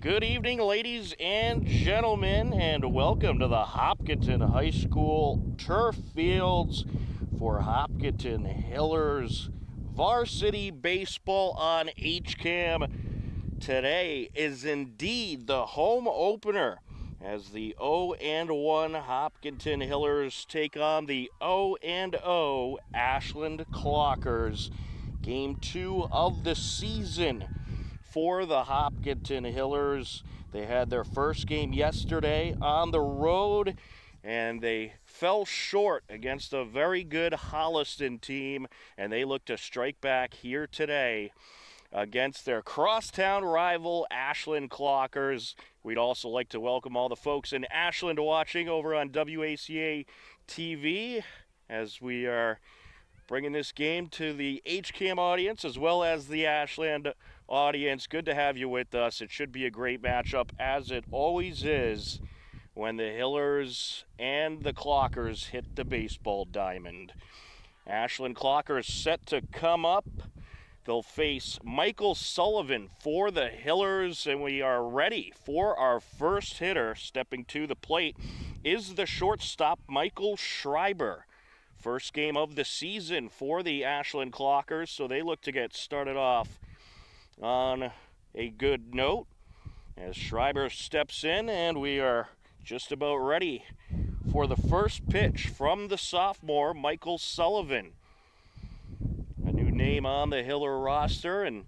Good evening, ladies and gentlemen, and welcome to the Hopkinton High School turf fields for Hopkinton Hillers Varsity Baseball on HCAM. Today is indeed the home opener as the 0-1 Hopkinton Hillers take on the 0-0 Ashland Clockers. Game 2 of the season for the Hopkinton Hillers. They had their first game yesterday on the road, and they fell short against a very good Holliston team, and they look to strike back here today against their crosstown rival Ashland Clockers. We'd also like to welcome all the folks in Ashland watching over on WACA TV as we are bringing this game to the HCAM audience as well as the Ashland audience. Good to have you with us. It should be a great matchup, as it always is when the Hillers and the Clockers hit the baseball diamond. Ashland Clockers set to come up. They'll face Michael Sullivan for the Hillers, and we are ready for our first hitter. Stepping to the plate is the shortstop, Michael Schreiber. First game of the season for the Ashland Clockers, so they look to get started off on a good note as Schreiber steps in, and we are just about ready for the first pitch from the sophomore, Michael Sullivan. A new name on the Hiller roster, and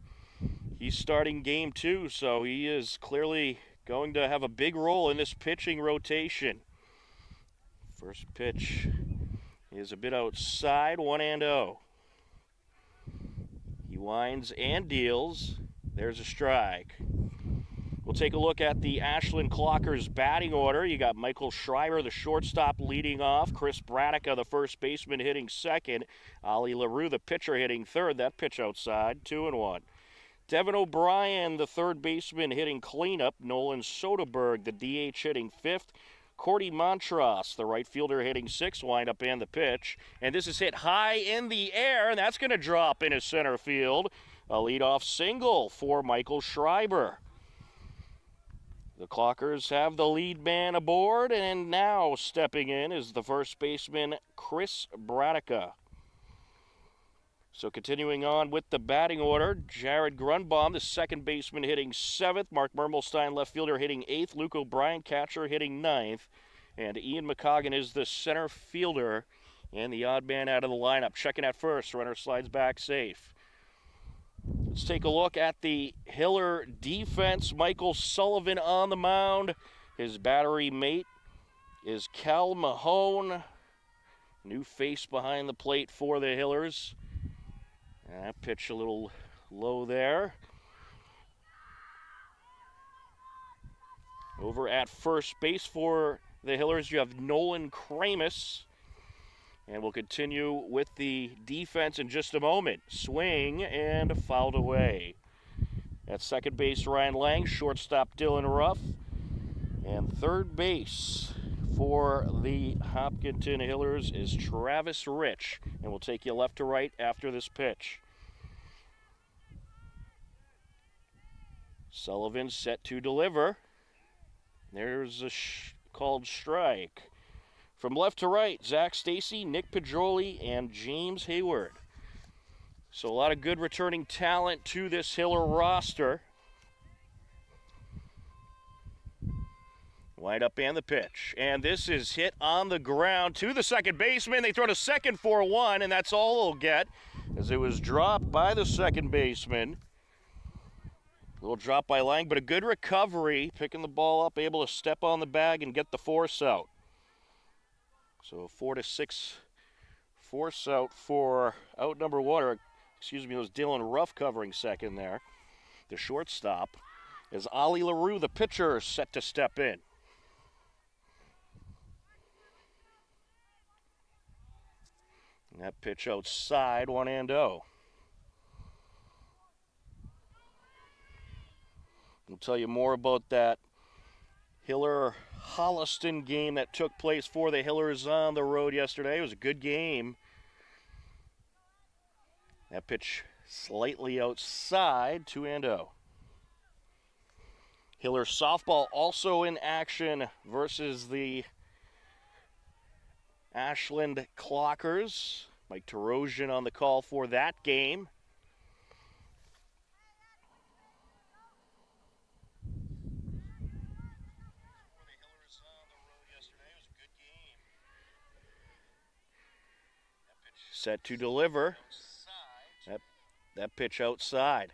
he's starting game 2, so he is clearly going to have a big role in this pitching rotation. First pitch is a bit outside, 1-0. He winds and deals. There's a strike. We'll take a look at the Ashland Clockers batting order. You got Michael Schreiber, the shortstop, leading off. Chris Bradica, the first baseman, hitting second. Ali LaRue, the pitcher, hitting third. That pitch outside, 2-1. Devin O'Brien, the third baseman, hitting cleanup. Nolan Soderberg, the DH, hitting fifth. Cordy Montross, the right fielder, hitting sixth, windup and the pitch. And this is hit high in the air, and that's going to drop into center field. A leadoff single for Michael Schreiber. The Clockers have the lead man aboard, and now stepping in is the first baseman, Chris Bradica. So continuing on with the batting order, Jared Grunbaum, the second baseman, hitting seventh. Mark Mermelstein, left fielder, hitting eighth. Luke O'Brien, catcher, hitting ninth. And Ian McCoggan is the center fielder and the odd man out of the lineup. Checking at first, runner slides back safe. Let's take a look at the Hiller defense. Michael Sullivan on the mound. His battery mate is Cal Mahone. New face behind the plate for the Hillers. That pitch a little low there. Over at first base for the Hillers, you have Nolan Kramus. And we'll continue with the defense in just a moment. Swing and fouled away. At second base, Ryan Lang. Shortstop, Dylan Ruff. And third base for the Hopkinton Hillers is Travis Rich. And we'll take you left to right after this pitch. Sullivan set to deliver. There's a called strike. From left to right, Zach Stacy, Nick Pedroli, and James Hayward. So a lot of good returning talent to this Hiller roster. Wind up and the pitch. And this is hit on the ground to the second baseman. They throw to second for 1, and that's all they'll get as it was dropped by the second baseman. A little drop by Lang, but a good recovery, picking the ball up, able to step on the bag and get the force out. So 4-6 force out for out number 1, or excuse me, it was Dylan Ruff covering second there. The shortstop is Ali LaRue, the pitcher, set to step in. And that pitch outside, 1-0. We'll tell you more about that Hiller-Holliston game that took place for the Hillers on the road yesterday. It was a good game. That pitch slightly outside, 2-0. Hiller softball also in action versus the Ashland Clockers. Mike Tarosian on the call for that game. Set to deliver. That pitch outside.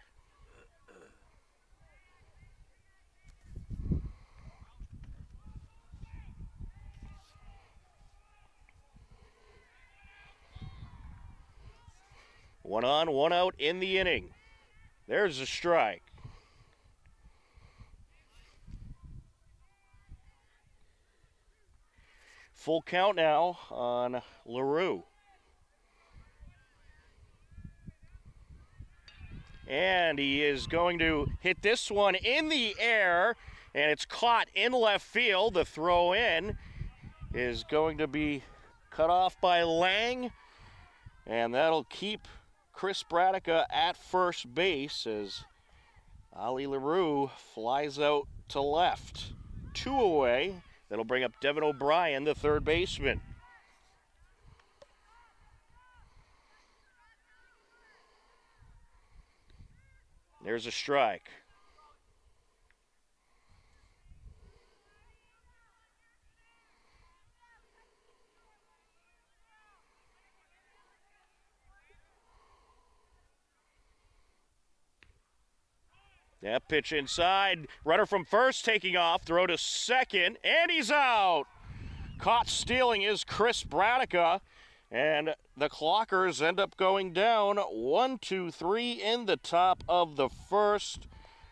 One on, one out in the inning. There's a strike. Full count now on LaRue. And he is going to hit this one in the air, and it's caught in left field. The throw in is going to be cut off by Lang, and that'll keep Chris Bradica at first base as Ali LaRue flies out to left. 2 away. That'll bring up Devin O'Brien, the third baseman. There's a strike. That pitch inside. Runner from first taking off. Throw to second, and he's out. Caught stealing is Chris Bradica, and the Clockers end up going down 1-2-3 in the top of the first.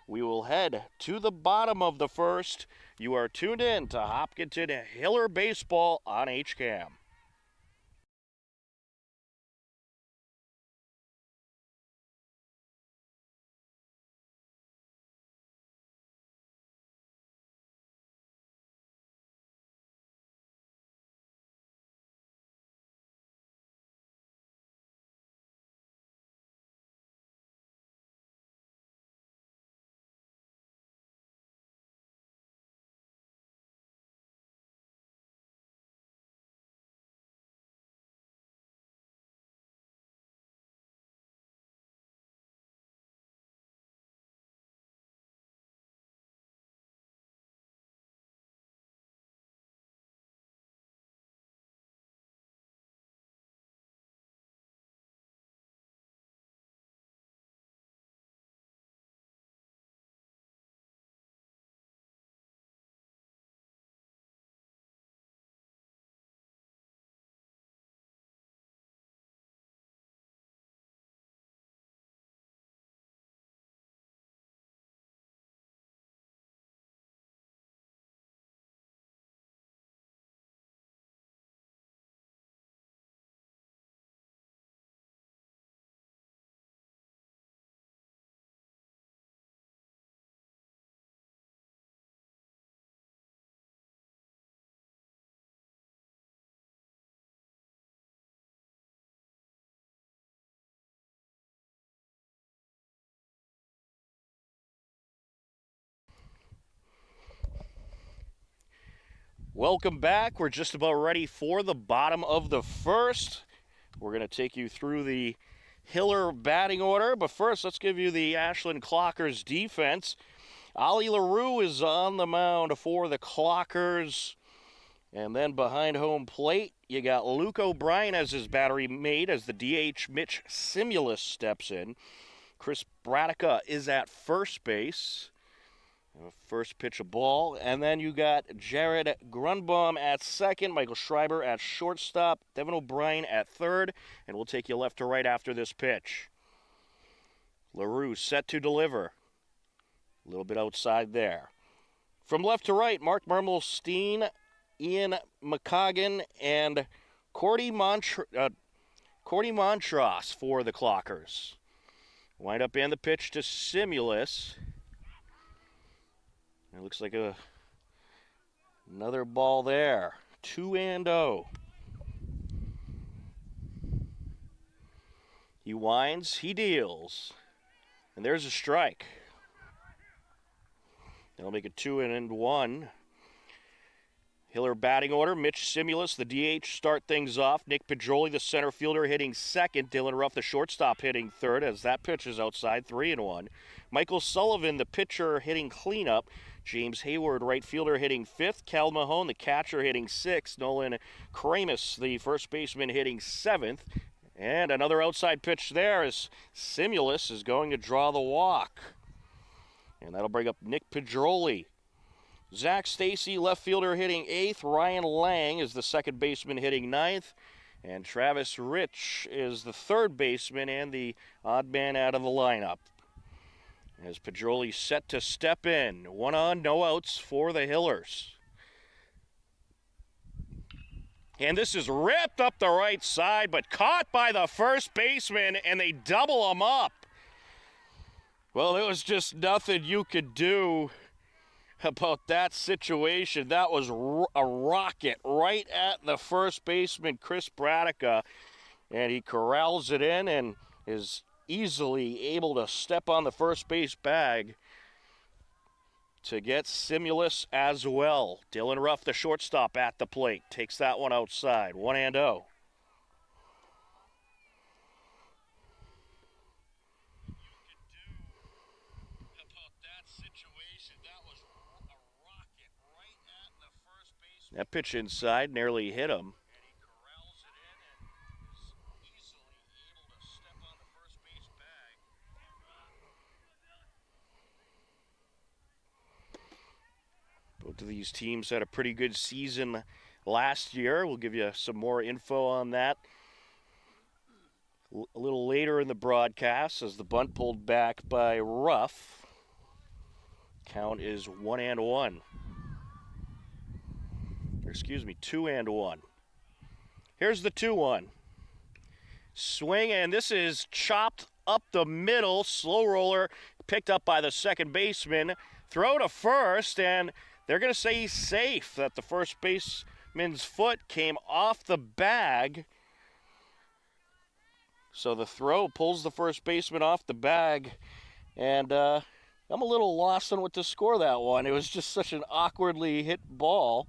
We will head to the bottom of the first. You are tuned in to Hopkinton Hiller Baseball on HCAM. Welcome back. We're just about ready for the bottom of the first. We're going to take you through the Hiller batting order, but first let's give you the Ashland Clockers defense. Ali LaRue is on the mound for the Clockers. And then behind home plate, you got Luke O'Brien as his battery mate as the DH Mitch Simulus steps in. Chris Bradica is at first base. First pitch a ball. And then you got Jared Grunbaum at second, Michael Schreiber at shortstop, Devin O'Brien at third, and we'll take you left to right after this pitch. LaRue set to deliver. A little bit outside there. From left to right, Mark Mermelstein, Ian McCoggin, and Cordy Montross for the Clockers. Wind up in the pitch to Simulus. It looks like another ball there. 2-0. He winds, he deals. And there's a strike. They'll make it 2-1. Hiller batting order, Mitch Simulus, the DH, start things off. Nick Pedroli, the center fielder, hitting second. Dylan Ruff, the shortstop, hitting third as that pitch is outside, 3-1. Michael Sullivan, the pitcher, hitting cleanup. James Hayward, right fielder, hitting fifth. Cal Mahone, the catcher, hitting sixth. Nolan Kramus, the first baseman, hitting seventh. And another outside pitch there as Simulus is going to draw the walk. And that'll bring up Nick Pedroli. Zach Stacy, left fielder, hitting eighth. Ryan Lang is the second baseman, hitting ninth. And Travis Rich is the third baseman and the odd man out of the lineup. As Pedroli set to step in. 1 on, no outs for the Hillers. And this is ripped up the right side, but caught by the first baseman, and they double him up. Well, there was just nothing you could do about that situation. That was a rocket right at the first baseman, Chris Bradica, and he corrals it in and is easily able to step on the first base bag to get Simulus as well. Dylan Ruff, the shortstop, at the plate, takes that one outside, 1-0. That pitch inside nearly hit him. And he corrals it in and is easily able to step on the first base bag. Both of these teams had a pretty good season last year. We'll give you some more info on that a little later in the broadcast as the bunt pulled back by Ruff. Count is 1-1. Excuse me, 2-1. Here's the 2-1. Swing, and this is chopped up the middle. Slow roller picked up by the second baseman. Throw to first, and they're going to say he's safe, that the first baseman's foot came off the bag. So the throw pulls the first baseman off the bag, and I'm a little lost on what to score that one. It was just such an awkwardly hit ball.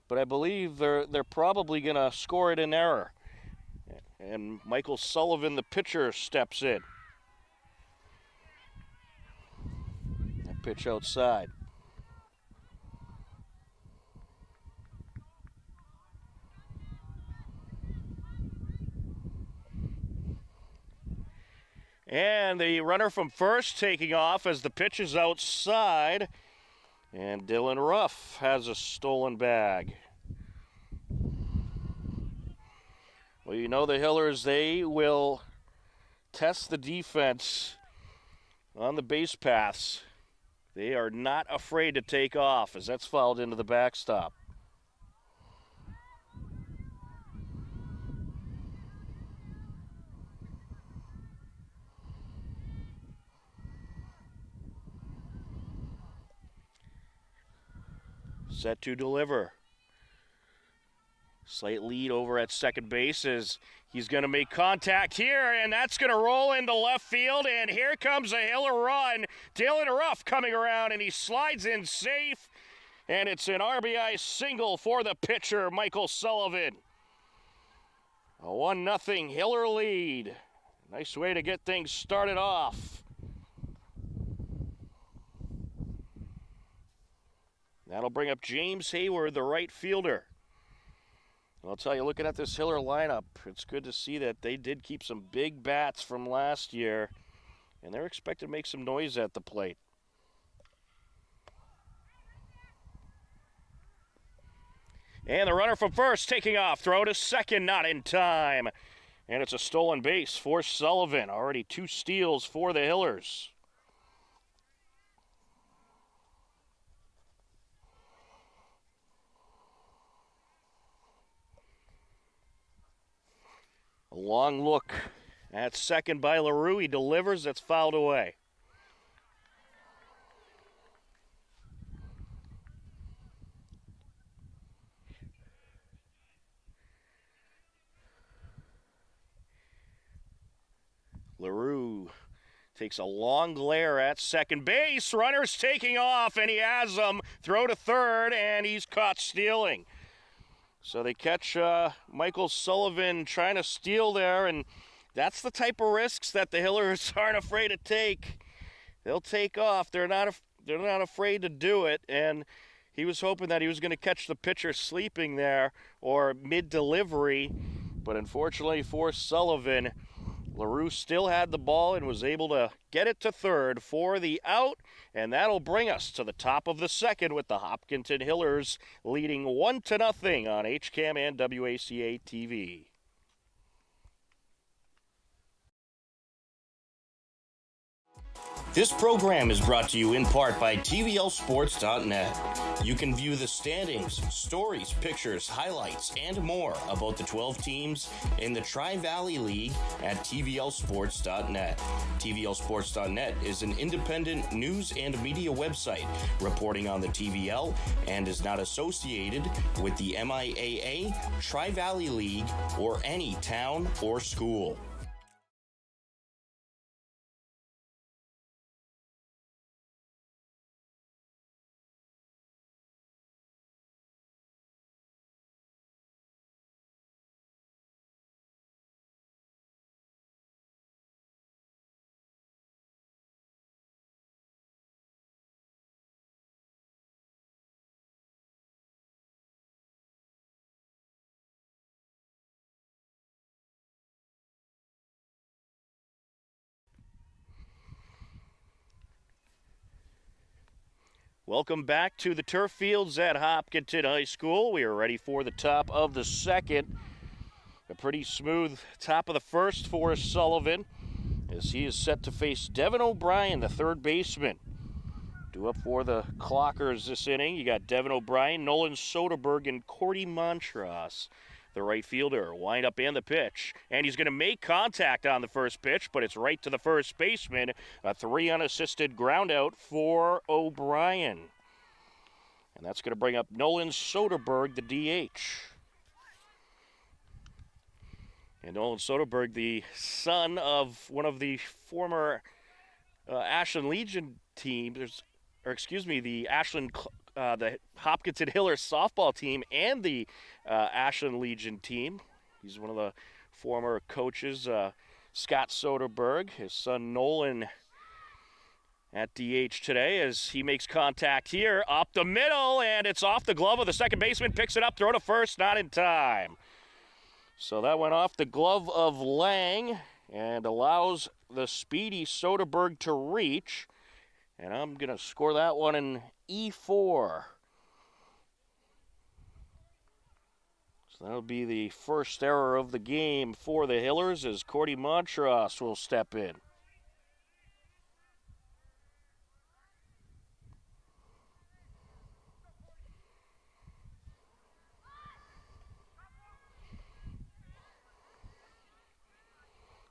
But I believe they're probably going to score it in error. And Michael Sullivan, the pitcher, steps in. That pitch outside. And the runner from first taking off as the pitch is outside. And Dylan Ruff has a stolen bag. Well, you know the Hillers, they will test the defense on the base paths. They are not afraid to take off as that's fouled into the backstop. Set to deliver. Slight lead over at second base as he's going to make contact here, and that's going to roll into left field, and here comes a Hiller run. Dylan Ruff coming around, and he slides in safe, and it's an RBI single for the pitcher, Michael Sullivan. A 1-0 Hiller lead. Nice way to get things started off. That'll bring up James Hayward, the right fielder. I'll tell you, looking at this Hiller lineup, it's good to see that they did keep some big bats from last year, and they're expected to make some noise at the plate. And the runner from first taking off, throw to second, not in time. And it's a stolen base for Sullivan. Already 2 steals for the Hillers. A long look at second by LaRue. He delivers. That's fouled away. LaRue Takes a long glare at second base. Runner's taking off, and he has him. Throw to third, and he's caught stealing. So they catch Michael Sullivan trying to steal there, and that's the type of risks that the Hillers aren't afraid to take. They'll take off. They're not afraid to do it, and he was hoping that he was going to catch the pitcher sleeping there or mid-delivery, but unfortunately for Sullivan, LaRue still had the ball and was able to get it to third for the out, and that'll bring us to the top of the second with the Hopkinton Hillers leading 1-0 on HCAM and WACA TV. This program is brought to you in part by TVLSports.net. You can view the standings, stories, pictures, highlights, and more about the 12 teams in the Tri-Valley League at TVLSports.net. TVLSports.net is an independent news and media website reporting on the TVL and is not associated with the MIAA, Tri-Valley League, or any town or school. Welcome back to the turf fields at Hopkinton High School. We are ready for the top of the second. A pretty smooth top of the first for Sullivan as he is set to face Devin O'Brien, the third baseman. Due up for the Clockers this inning, you got Devin O'Brien, Nolan Soderberg, and Cordy Montross, the right fielder. Wind up and the pitch, and he's going to make contact on the first pitch, but it's right to the first baseman. A 3 unassisted ground out for O'Brien. And that's going to bring up Nolan Soderberg, the DH. And Nolan Soderberg, the son of one of the former Ashland Legion teams, the Ashland, the Hopkinton Hillers softball team and the Ashland Legion team. He's one of the former coaches, Scott Soderberg, his son Nolan at DH today as he makes contact here up the middle, and it's off the glove of the second baseman, picks it up, throw to first, not in time. So that went off the glove of Lang and allows the speedy Soderberg to reach. And I'm going to score that one in E4. So that'll be the first error of the game for the Hillers as Cordy Montross will step in.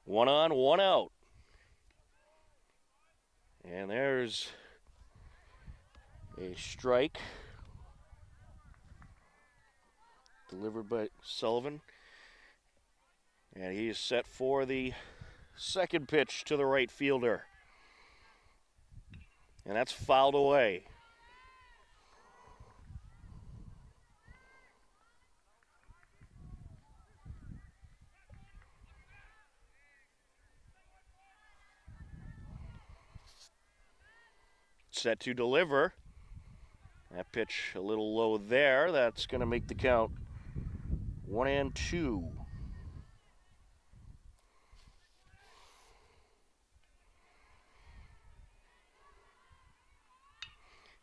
One on, one out. And there's a strike delivered by Sullivan. And he is set for the second pitch to the right fielder. And that's fouled away. Set to deliver. That pitch a little low there. That's going to make the count 1-2.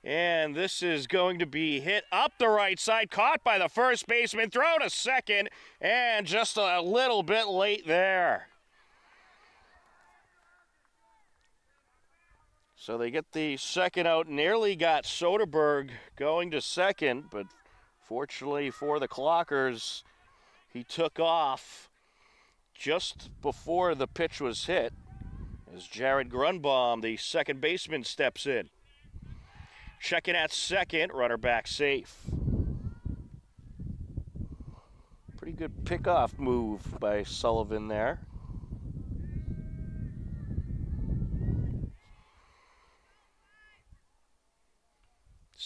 And this is going to be hit up the right side, caught by the first baseman, throw to second, and just a little bit late there. So they get the second out, nearly got Soderberg going to second, but fortunately for the Clockers, he took off just before the pitch was hit as Jared Grunbaum, the second baseman, steps in. Checking at second, runner back safe. Pretty good pickoff move by Sullivan there.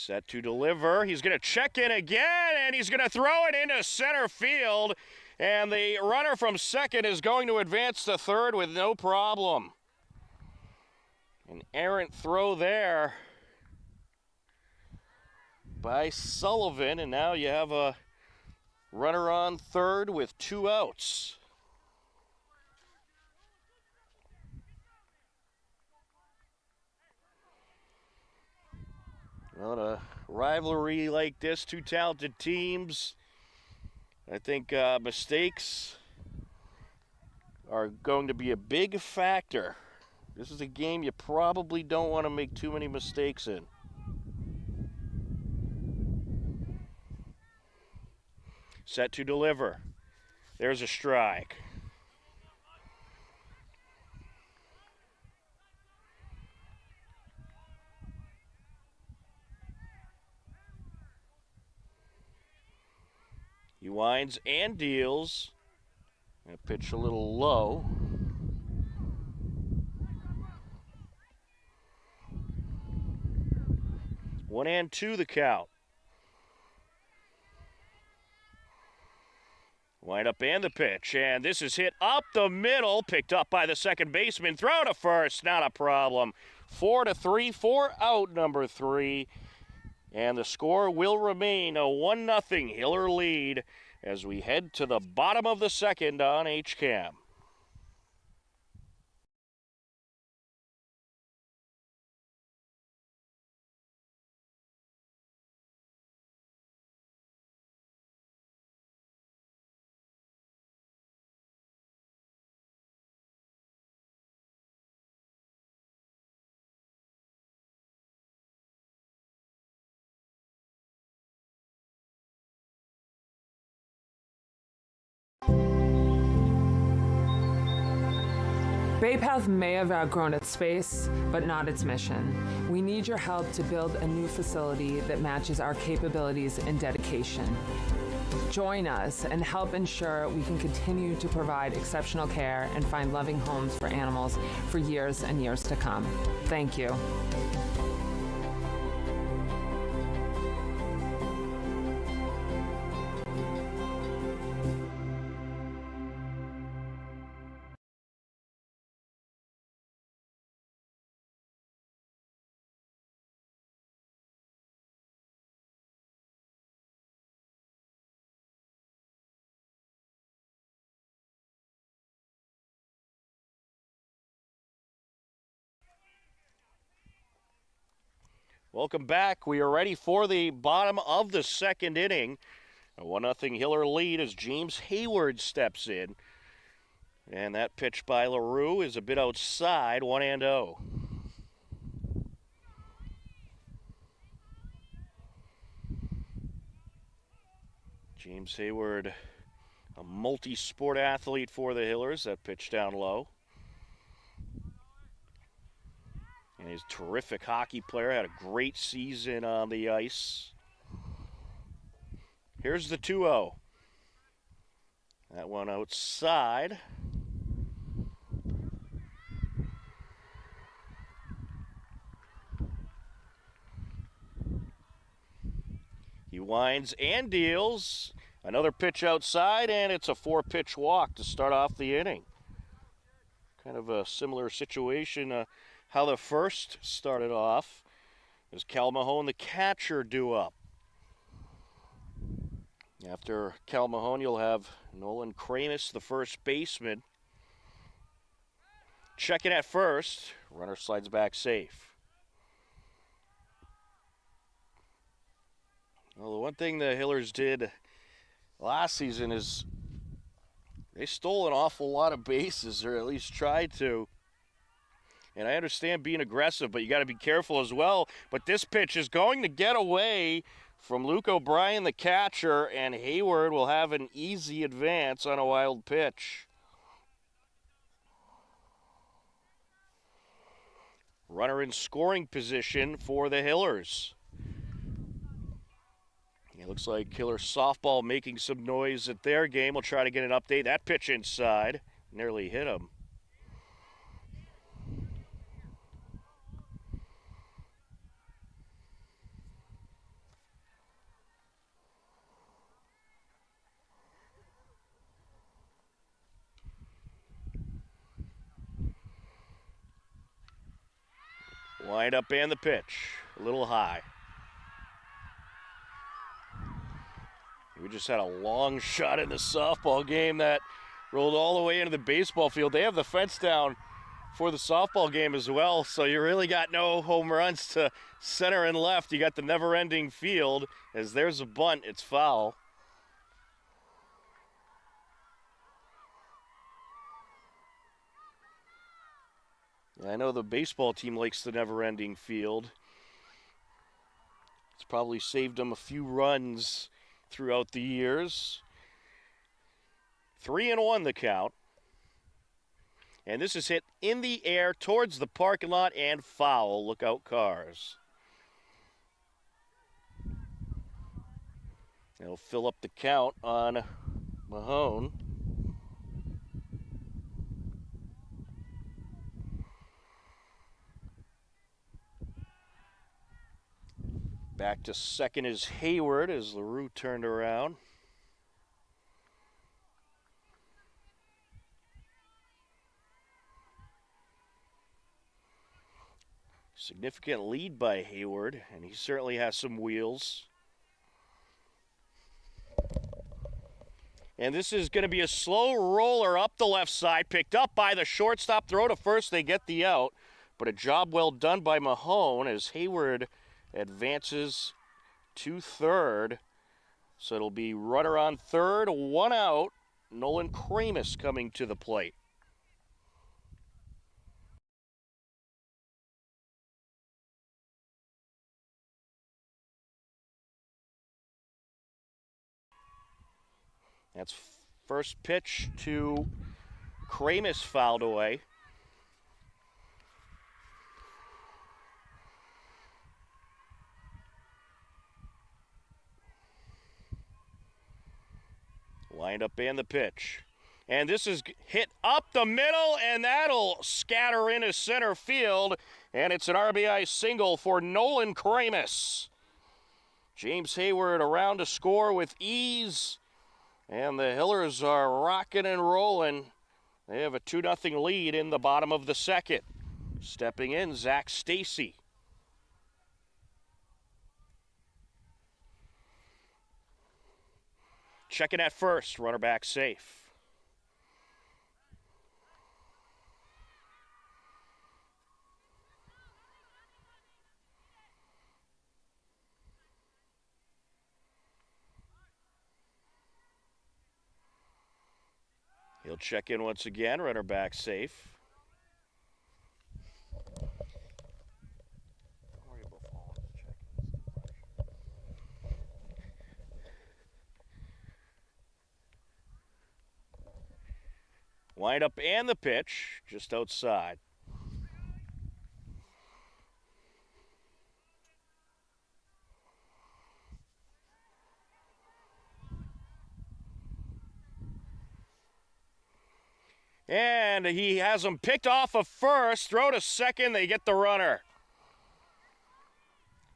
Set to deliver. He's going to check in again, and he's going to throw it into center field. And the runner from second is going to advance to third with no problem. An errant throw there by Sullivan, and now you have a runner on third with 2 outs. Well, in a rivalry like this, 2 talented teams, I think mistakes are going to be a big factor. This is a game you probably don't want to make too many mistakes in. Set to deliver. There's a strike. He winds and deals. And pitch a little low. One and two the count. Wind up and the pitch, and this is hit up the middle, picked up by the second baseman. Throw to first, not a problem. 4-3 for out number 3. And the score will remain a 1-0 Hiller lead as we head to the bottom of the second on HCAM. Bay Path may have outgrown its space, but not its mission. We need your help to build a new facility that matches our capabilities and dedication. Join us and help ensure we can continue to provide exceptional care and find loving homes for animals for years and years to come. Thank you. Welcome back. We are ready for the bottom of the second inning. A 1-0 Hiller lead as James Hayward steps in. And that pitch by LaRue is a bit outside, 1-0. James Hayward, a multi-sport athlete for the Hillers. That pitch down low. And he's a terrific hockey player, had a great season on the ice. Here's the 2-0. That one outside. He winds and deals. Another pitch outside, and it's a 4-pitch walk to start off the inning. Kind of a similar situation how the first started off. As Cal Mahone, the catcher, due up. After Cal Mahone, you'll have Nolan Kramus, the first baseman. Checking at first. Runner slides back safe. Well, the one thing the Hillers did last season is they stole an awful lot of bases, or at least tried to. And I understand being aggressive, but you got to be careful as well. But this pitch is going to get away from Luke O'Brien, the catcher, and Hayward will have an easy advance on a wild pitch. Runner in scoring position for the Hillers. It looks like Hiller softball making some noise at their game. We'll try to get an update. That pitch inside nearly hit him. Wind up and the pitch. A little high. We just had a long shot in the softball game that rolled all the way into the baseball field. They have the fence down for the softball game as well, so you really got no home runs to center and left. You got the never-ending field. As there's a bunt, it's foul. I know the baseball team likes the never-ending field. It's probably saved them a few runs throughout the years. 3-1 the count. And this is hit in the air towards the parking lot and foul. Look out, cars. They'll fill up the count on Mahone. Back to second is Hayward as LaRue turned around. Significant lead by Hayward, and he certainly has some wheels. And this is going to be a slow roller up the left side, picked up by the shortstop. Throw to first, they get the out. But a job well done by Mahone as Hayward advances to third. So it'll be runner on third, one out. Nolan Kramus coming to the plate. That's first pitch to Kramus, fouled away. Wind up and the pitch. And this is hit up the middle, and that'll scatter into center field. And it's an RBI single for Nolan Kramus. James Hayward around to score with ease. And the Hillers are rocking and rolling. They have a 2-0 lead in the bottom of the second. Stepping in, Zach Stacy. Checking at first, runner back safe. He'll check in once again, runner back safe. Wind up and the pitch, just outside. And he has them picked off of first. Throw to second. They get the runner.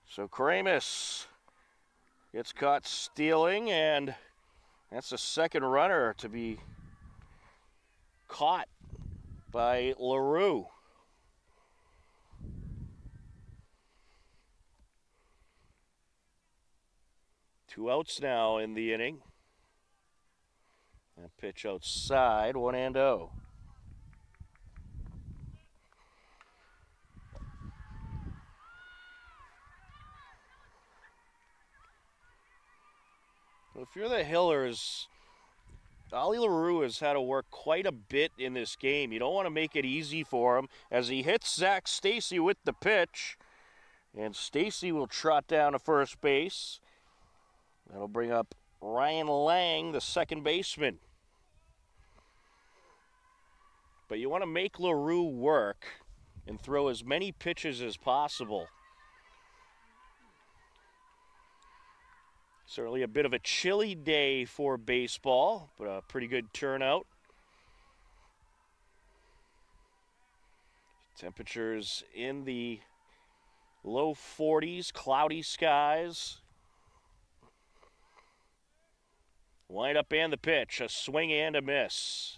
So Kramus gets caught stealing, and that's the second runner to be caught by LaRue. Two outs now in the inning. That pitch outside, 1-0. Well, if you're the Hillers, Ollie LaRue has had to work quite a bit in this game. You don't want to make it easy for him as he hits Zach Stacy with the pitch. And Stacy will trot down to first base. That'll bring up Ryan Lang, the second baseman. But you want to make LaRue work and throw as many pitches as possible. Certainly a bit of a chilly day for baseball, but a pretty good turnout. Temperatures in the low 40s, cloudy skies. Wind up and the pitch, a swing and a miss.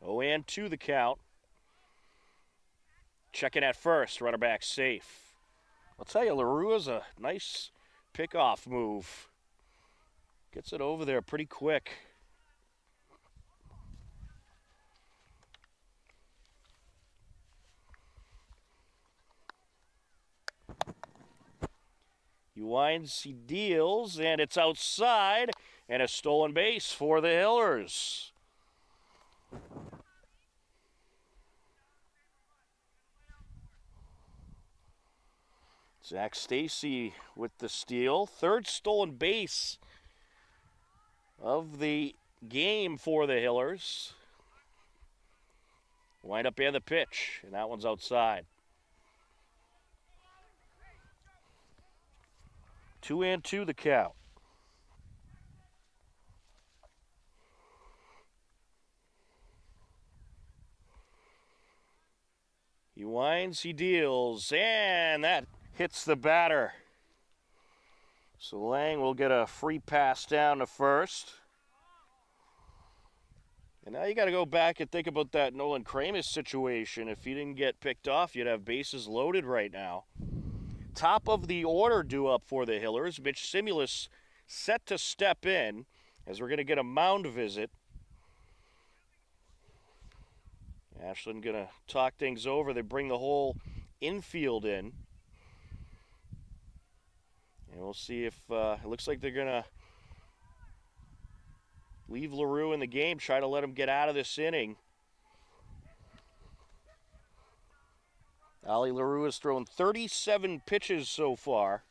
0-2 the count. Checking at first, runner back safe. I'll tell you, LaRue is a nice pickoff move. Gets it over there pretty quick. He winds, he deals, and it's outside, and a stolen base for the Hillers. Zach Stacy with the steal. Third stolen base of the game for the Hillers. Wind up and the pitch, and that one's outside. 2-2 the count. He winds, he deals, and that hits the batter. So Lang will get a free pass down to first. And now you got to go back and think about that Nolan Kramis situation. If he didn't get picked off, you'd have bases loaded right now. Top of the order due up for the Hillers. Mitch Simulus set to step in as we're going to get a mound visit. Ashland going to talk things over. They bring the whole infield in. And we'll see if it looks like they're going to leave LaRue in the game, try to let him get out of this inning. Ali LaRue has thrown 37 pitches so far.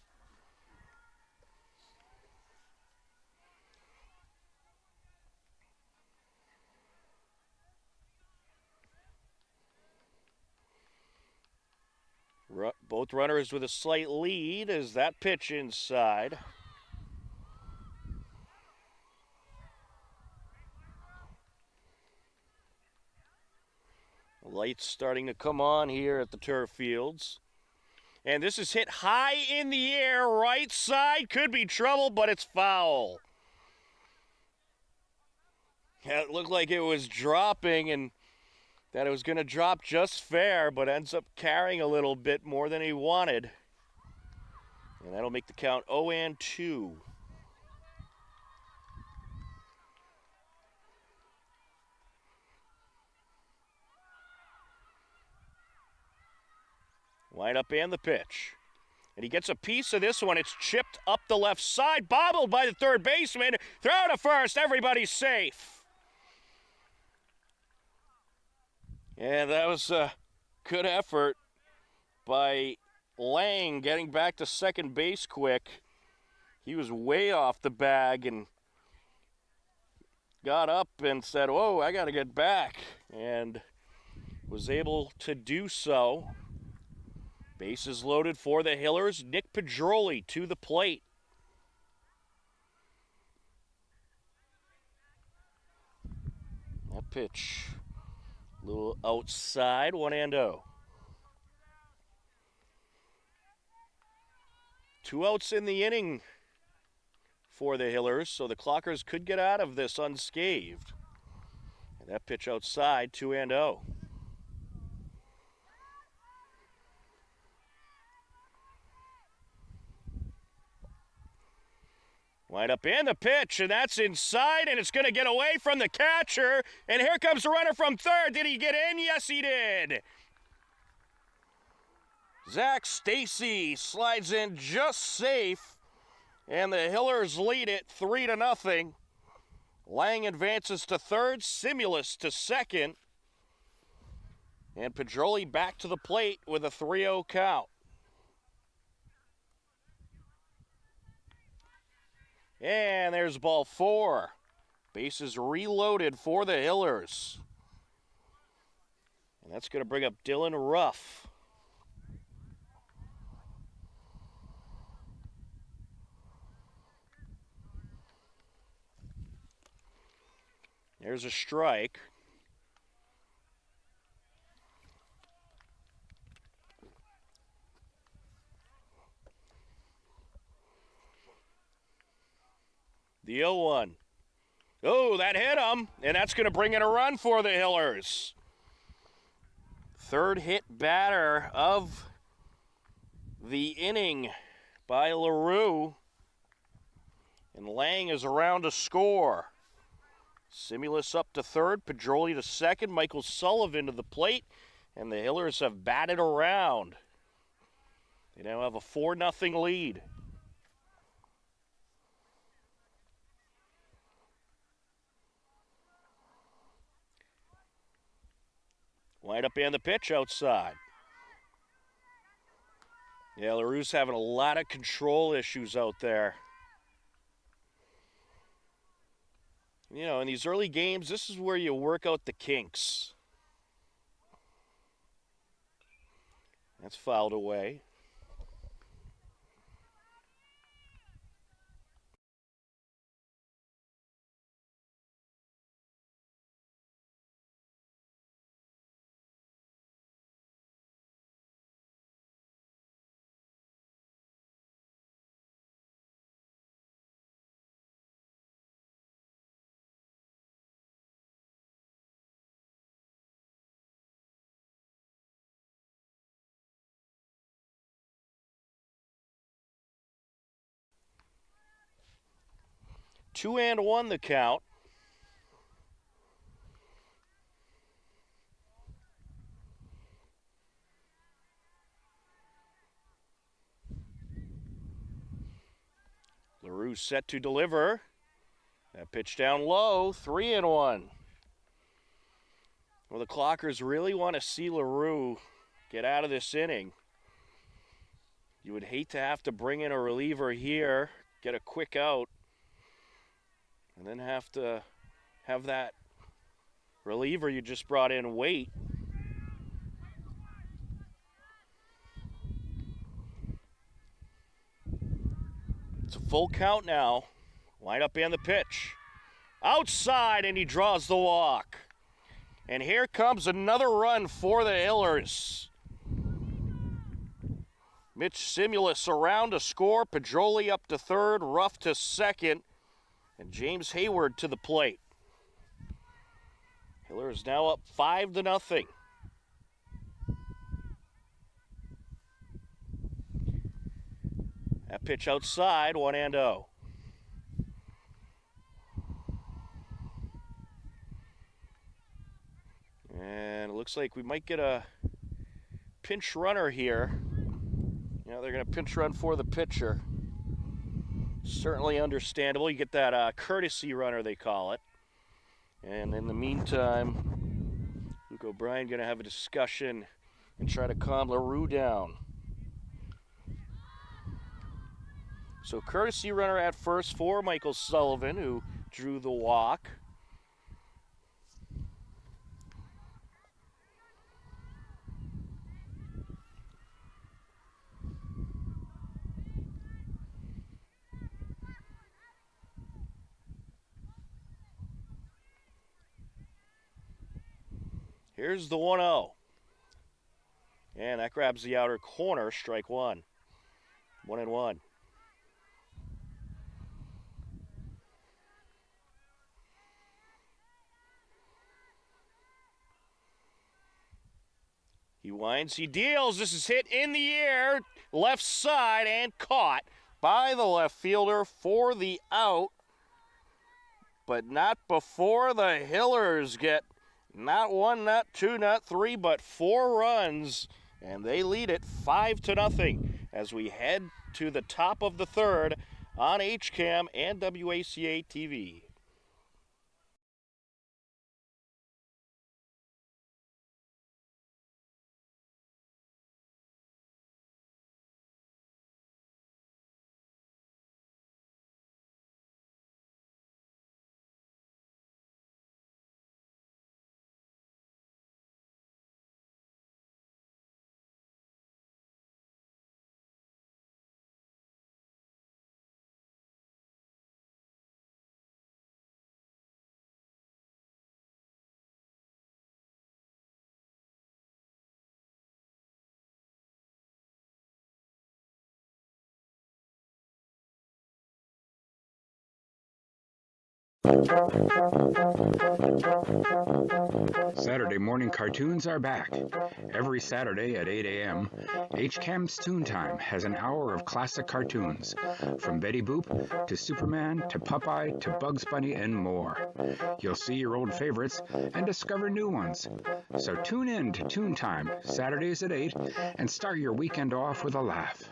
Both runners with a slight lead as that pitch inside. Lights starting to come on here at the turf fields. And this is hit high in the air, right side. Could be trouble, but it's foul. Yeah, it looked like it was dropping and that it was going to drop just fair, but ends up carrying a little bit more than he wanted. And that'll make the count 0-2. Wind up and the pitch. And he gets a piece of this one. It's chipped up the left side, bobbled by the third baseman. Throw to first, everybody's safe. And that was a good effort by Lang getting back to second base quick. He was way off the bag and got up and said, whoa, I got to get back. And was able to do so. Bases loaded for the Hillers. Nick Pedroli to the plate. That pitch, a little outside, 1-0. 2 outs in the inning for the Hillers, so the Clockers could get out of this unscathed. And that pitch outside, 2-0. Wind up in the pitch, and that's inside, and it's going to get away from the catcher. And here comes the runner from third. Did he get in? Yes, he did. Zach Stacy slides in just safe, and the Hillers lead it 3-0. Lang advances to third, Simulus to second, and Pedroli back to the plate with a 3-0 count. And there's ball 4. Bases reloaded for the Hillers. And that's going to bring up Dylan Ruff. There's a strike. The 0-1. Oh, that hit him, and that's going to bring in a run for the Hillers. Third hit batter of the inning by LaRue. And Lang is around to score. Simulus up to third, Pedroli to second, Michael Sullivan to the plate, and the Hillers have batted around. They now have a 4-0 lead. Wind up and the pitch outside. Yeah, LaRue's having a lot of control issues out there. You know, in these early games, this is where you work out the kinks. That's fouled away. Two and one the count. LaRue set to deliver. That pitch down low, 3-1. Well, the Clockers really want to see LaRue get out of this inning. You would hate to have to bring in a reliever here, get a quick out, and then have to have that reliever you just brought in wait. It's a full count now. Line up and the pitch. Outside, and he draws the walk. And here comes another run for the Hillers. Mitch Simulus around to score. Pedroli up to third, Ruff to second, and James Hayward to the plate. Hillers now up 5-0. That pitch outside, 1-0. And it looks like we might get a pinch runner here. You know, they're going to pinch run for the pitcher. Certainly understandable. You get that courtesy runner, they call it. And in the meantime, Luke O'Brien going to have a discussion and try to calm LaRue down. So courtesy runner at first for Michael Sullivan, who drew the walk. Here's the 1-0. And that grabs the outer corner, strike one. 1-1. He winds, he deals. This is hit in the air, left side, and caught by the left fielder for the out. But not before the Hillers get not one, not two, not three, but 4 runs, and they lead it 5-0 as we head to the top of the third on HCAM and WACA TV. Saturday morning cartoons are back. Every Saturday at 8 a.m., HCAM's Toon Time has an hour of classic cartoons, from Betty Boop to Superman to Popeye to Bugs Bunny and more. You'll see your old favorites and discover new ones. So tune in to Toon Time, Saturdays at 8, and start your weekend off with a laugh.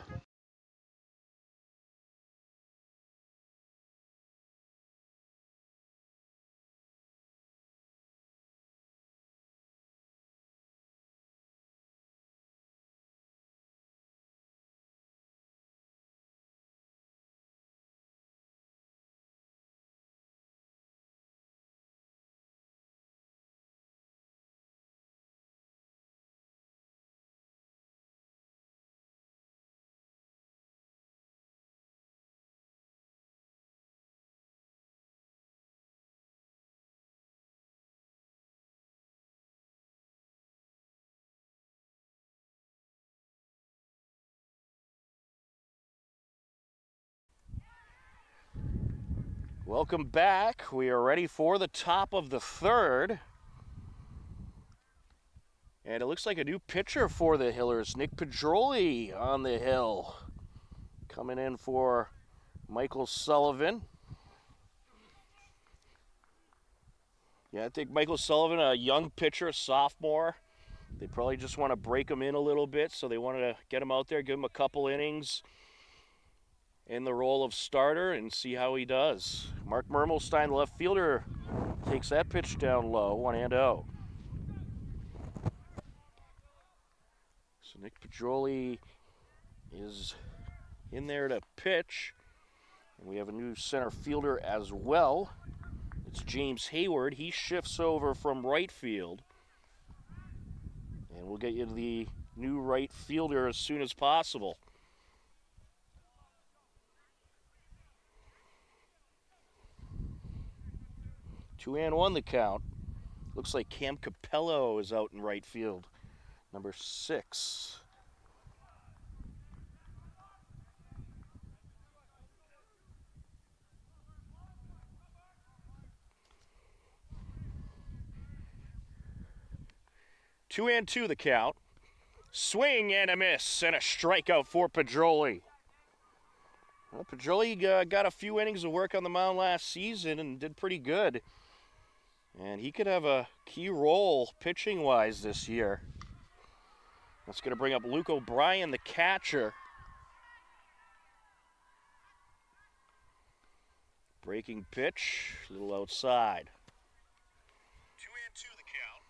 Welcome back. We are ready for the top of the third. And it looks like a new pitcher for the Hillers, Nick Pedroli on the hill. Coming in for Michael Sullivan. Yeah, I think Michael Sullivan, a young pitcher, a sophomore. They probably just want to break him in a little bit, so they wanted to get him out there, give him a couple innings in the role of starter and see how he does. Mark Mermelstein, the left fielder, takes that pitch down low, 1-0. So Nick Pedroli is in there to pitch. And we have a new center fielder as well. It's James Hayward. He shifts over from right field. And we'll get you to the new right fielder as soon as possible. Two and one the count. Looks like Cam Capello is out in right field. Number 6. Two and two the count. Swing and a miss and a strikeout for Pedroli. Well, Pedroli got a few innings of work on the mound last season and did pretty good. And he could have a key role pitching-wise this year. That's going to bring up Luke O'Brien, the catcher. Breaking pitch, a little outside. 2-2 the count.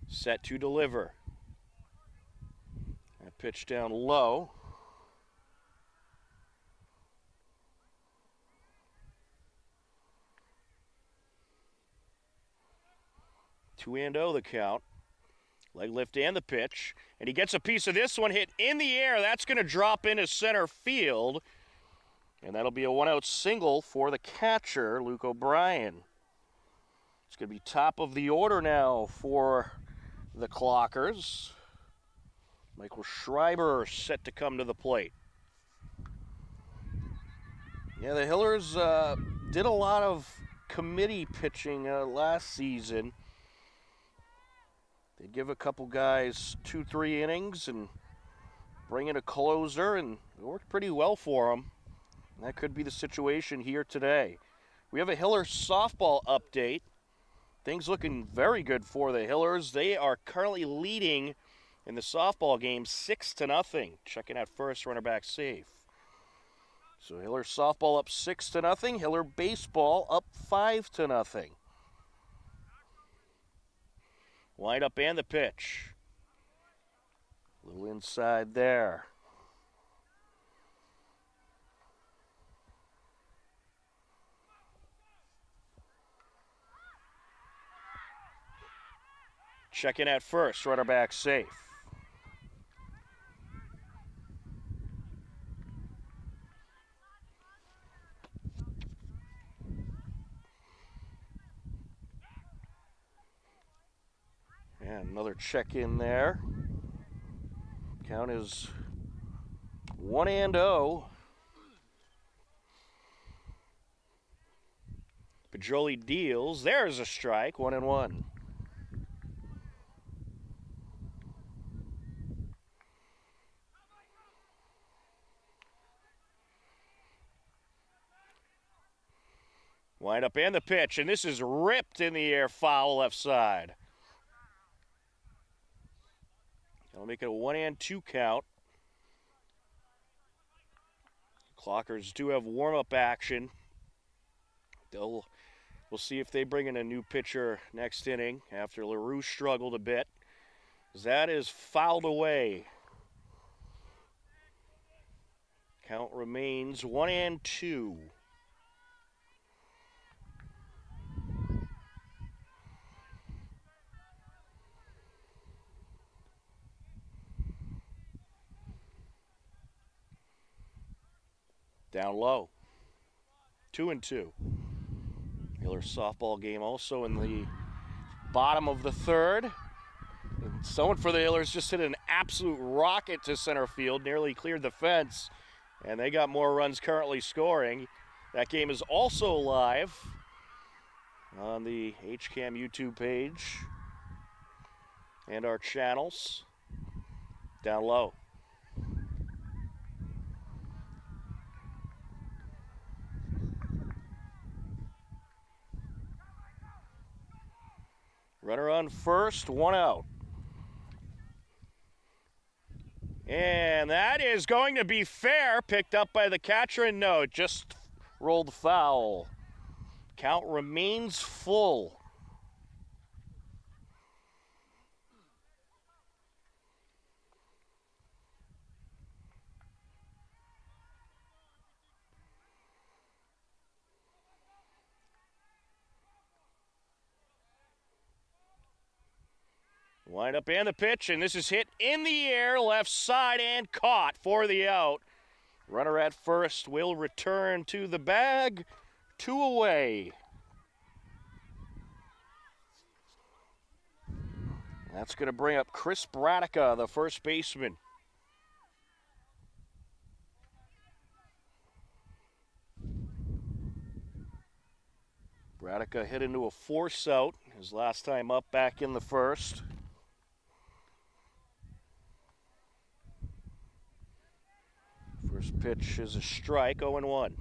Set to deliver. That pitch down low. Two and oh the count. Leg lift and the pitch. And he gets a piece of this one hit in the air. That's going to drop into center field. And that'll be a one-out single for the catcher, Luke O'Brien. It's going to be top of the order now for the Clockers. Michael Schreiber set to come to the plate. Yeah, the Hillers did a lot of committee pitching last season. They give a couple guys 2-3 innings and bring in a closer, and it worked pretty well for them. And that could be the situation here today. We have a Hiller softball update. Things looking very good for the Hillers. They are currently leading in the softball game 6-0. Checking out first, runner back safe. So Hiller softball up 6-0. Hiller baseball up 5-0. Wind up and the pitch. A little inside there. Checking at first, runner back safe. And another check in there. Count is 1-0. Pedroli deals. There's a strike. 1-1. Wind up and the pitch, and this is ripped in the air, foul left side. That'll make it a 1-2 count. Clockers do have warm-up action. We'll see if they bring in a new pitcher next inning after LaRue struggled a bit. That is fouled away. Count remains 1-2. Down low. 2-2. Hiller softball game also in the bottom of the third. And someone for the Hillers just hit an absolute rocket to center field, nearly cleared the fence, and they got more runs currently scoring. That game is also live on the HCAM YouTube page and our channels. Down low. Runner on first, 1 out. And that is going to be fair, picked up by the catcher, and no, it just rolled foul. Count remains full. Wind up and the pitch, and this is hit in the air, left side, and caught for the out. Runner at first will return to the bag. 2 away. That's going to bring up Chris Bradica, the first baseman. Bradica hit into a force out his last time up back in the first. First pitch is a strike, 0-1.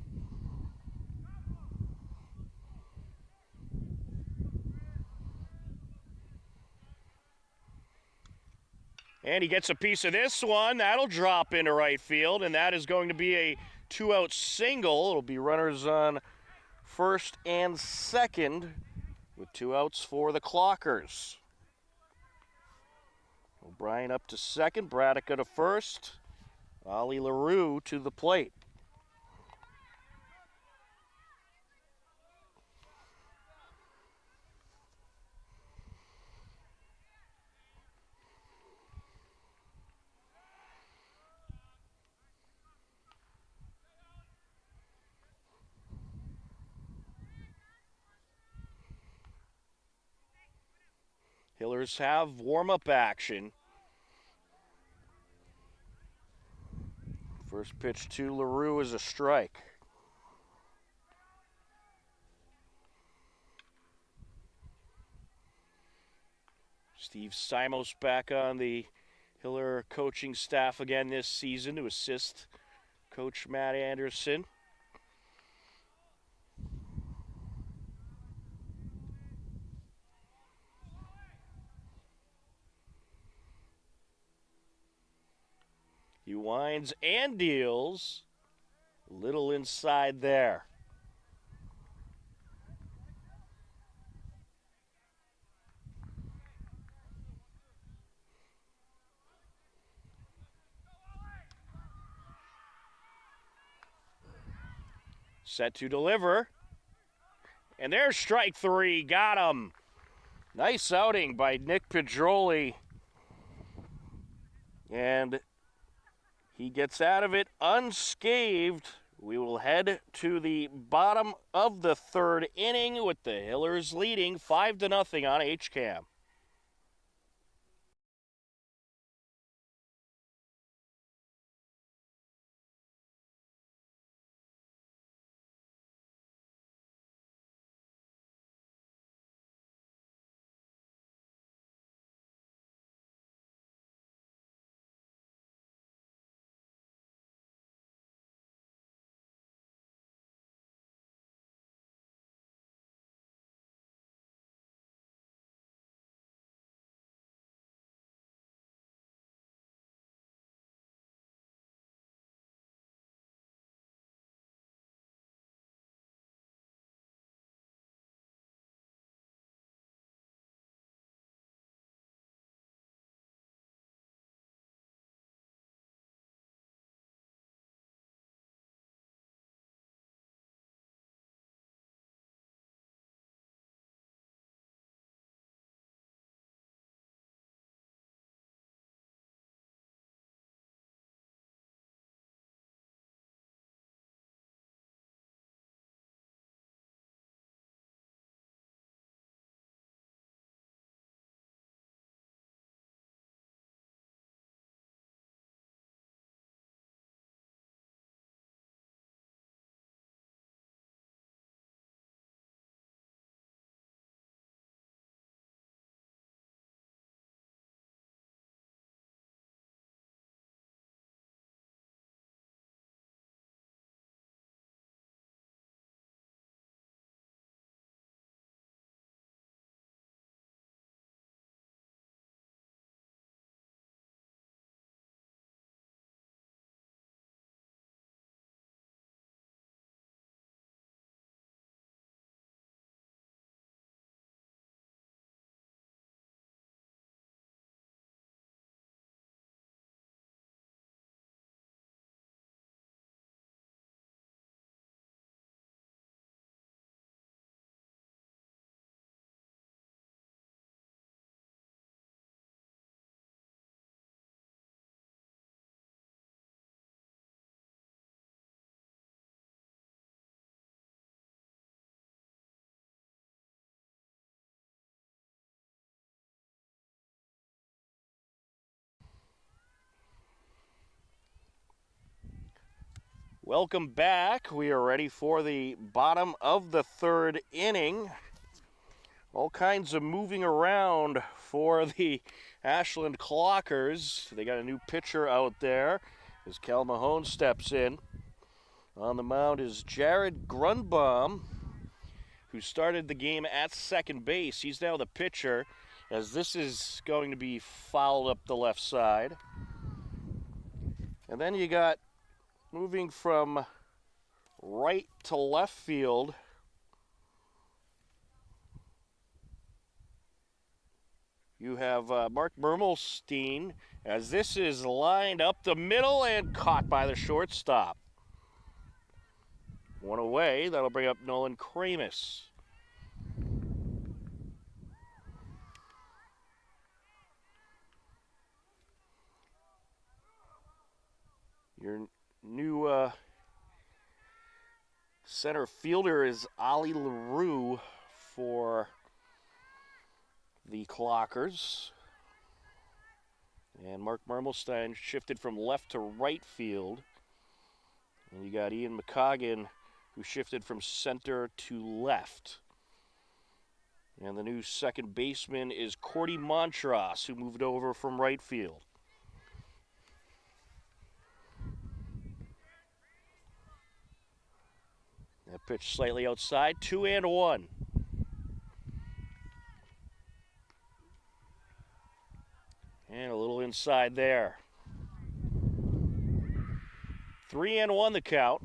And he gets a piece of this one. That'll drop into right field, and that is going to be a 2-out single. It'll be runners on first and second with 2 outs for the Clockers. O'Brien up to second, Bradica to first. Ollie LaRue to the plate. Hillers have warm-up action. First pitch to LaRue is a strike. Steve Simos back on the Hiller coaching staff again this season to assist Coach Matt Anderson. He winds and deals. Little inside there. Set to deliver. And there's strike 3. Got him. Nice outing by Nick Pedroli. And he gets out of it unscathed. We will head to the bottom of the third inning with the Hillers leading 5-0 on HCAM. Welcome back. We are ready for the bottom of the third inning. All kinds of moving around for the Ashland Clockers. They got a new pitcher out there as Cal Mahone steps in. On the mound is Jared Grunbaum, who started the game at second base. He's now the pitcher, as this is going to be fouled up the left side. And then you got, moving from right to left field, you have Mark Mermelstein, as this is lined up the middle and caught by the shortstop. One away, that'll bring up Nolan Kramus. Your new center fielder is Ollie LaRue for the Clockers. And Mark Mermelstein shifted from left to right field. And you got Ian McCoggin, who shifted from center to left. And the new second baseman is Cordy Montross, who moved over from right field. That pitch slightly outside, 2-1. And a little inside there. 3-1 the count.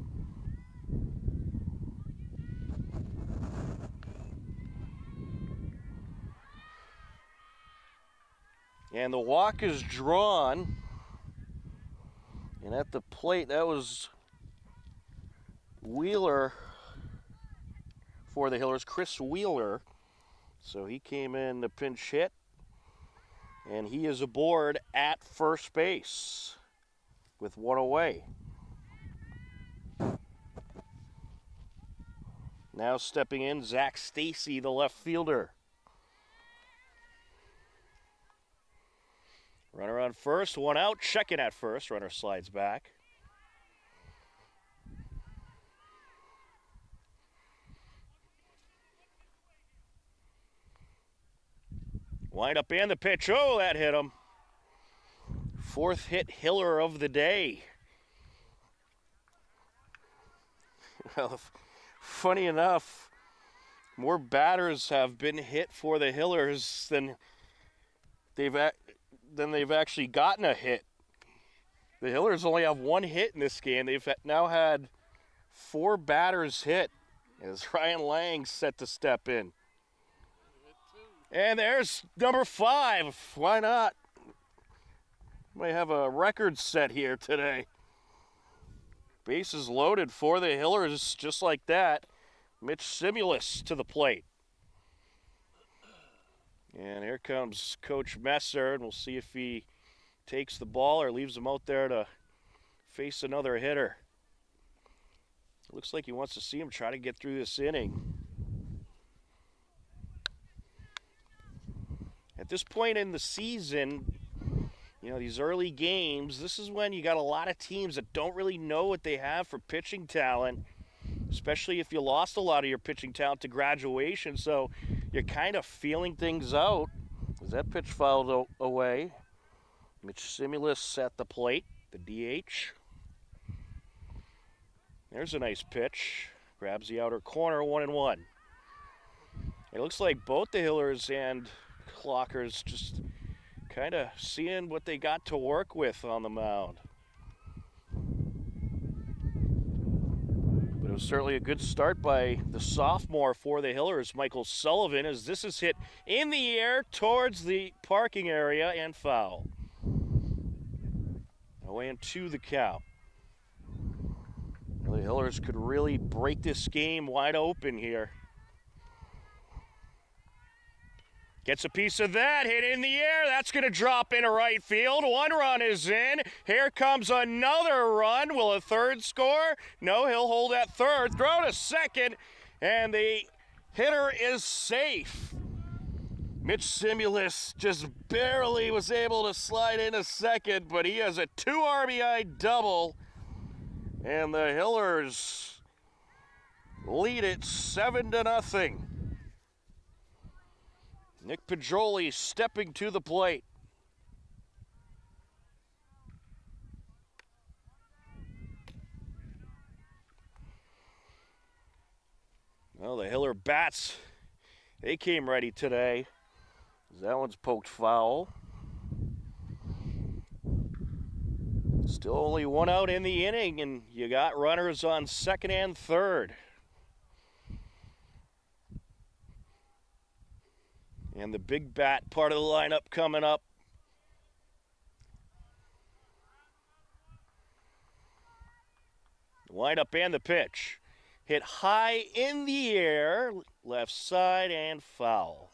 And the walk is drawn. And at the plate, that was Wheeler for the Hillers, Chris Wheeler. So he came in to pinch hit. And he is aboard at first base with one away. Now stepping in, Zach Stacy, the left fielder. Runner on first, one out, checking at first. Runner slides back. Wind up and the pitch. Oh, that hit him. Fourth hit Hiller of the day. Well, funny enough, more batters have been hit for the Hillers than they've actually gotten a hit. The Hillers only have one hit in this game. They've now had 4 batters hit as Ryan Lang's set to step in. And there's number 5. Why not? Might have a record set here today. Bases loaded for the Hillers just like that. Mitch Simulus to the plate. And here comes Coach Messer, and we'll see if he takes the ball or leaves him out there to face another hitter. Looks like he wants to see him try to get through this inning. At this point in the season, you know, these early games, this is when you got a lot of teams that don't really know what they have for pitching talent, especially if you lost a lot of your pitching talent to graduation. So you're kind of feeling things out. As that pitch fouled away, Mitch Simulus at the plate, the DH. There's a nice pitch. Grabs the outer corner, 1-1. It looks like both the Hillers and Clockers just kind of seeing what they got to work with on the mound. But it was certainly a good start by the sophomore for the Hillers, Michael Sullivan, as this is hit in the air towards the parking area and foul. Away and 2 the count. The Hillers could really break this game wide open here. Gets a piece of that, hit in the air. That's going to drop into right field. 1 run is in. Here comes another run. Will a third score? No, he'll hold at third. Throw to second, and the hitter is safe. Mitch Simulus just barely was able to slide into second, but he has a 2 RBI double. And the Hillers lead it 7-0. Nick Pajoli stepping to the plate. Well, the Hiller bats, they came ready today. That one's poked foul. Still only one out in the inning, and you got runners on second and third. And the big bat part of the lineup coming up. Windup and the pitch. Hit high in the air, left side and foul.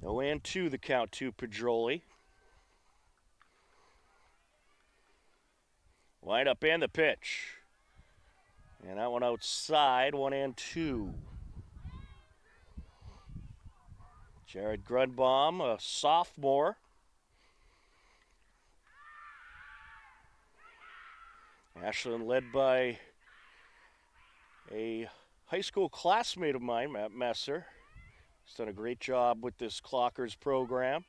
No and 2 the count to Pajoli. Windup and the pitch. And that one outside, 1-2. Jared Grunbaum, a sophomore. Ashland led by a high school classmate of mine, Matt Messer. He's done a great job with this Clockers program.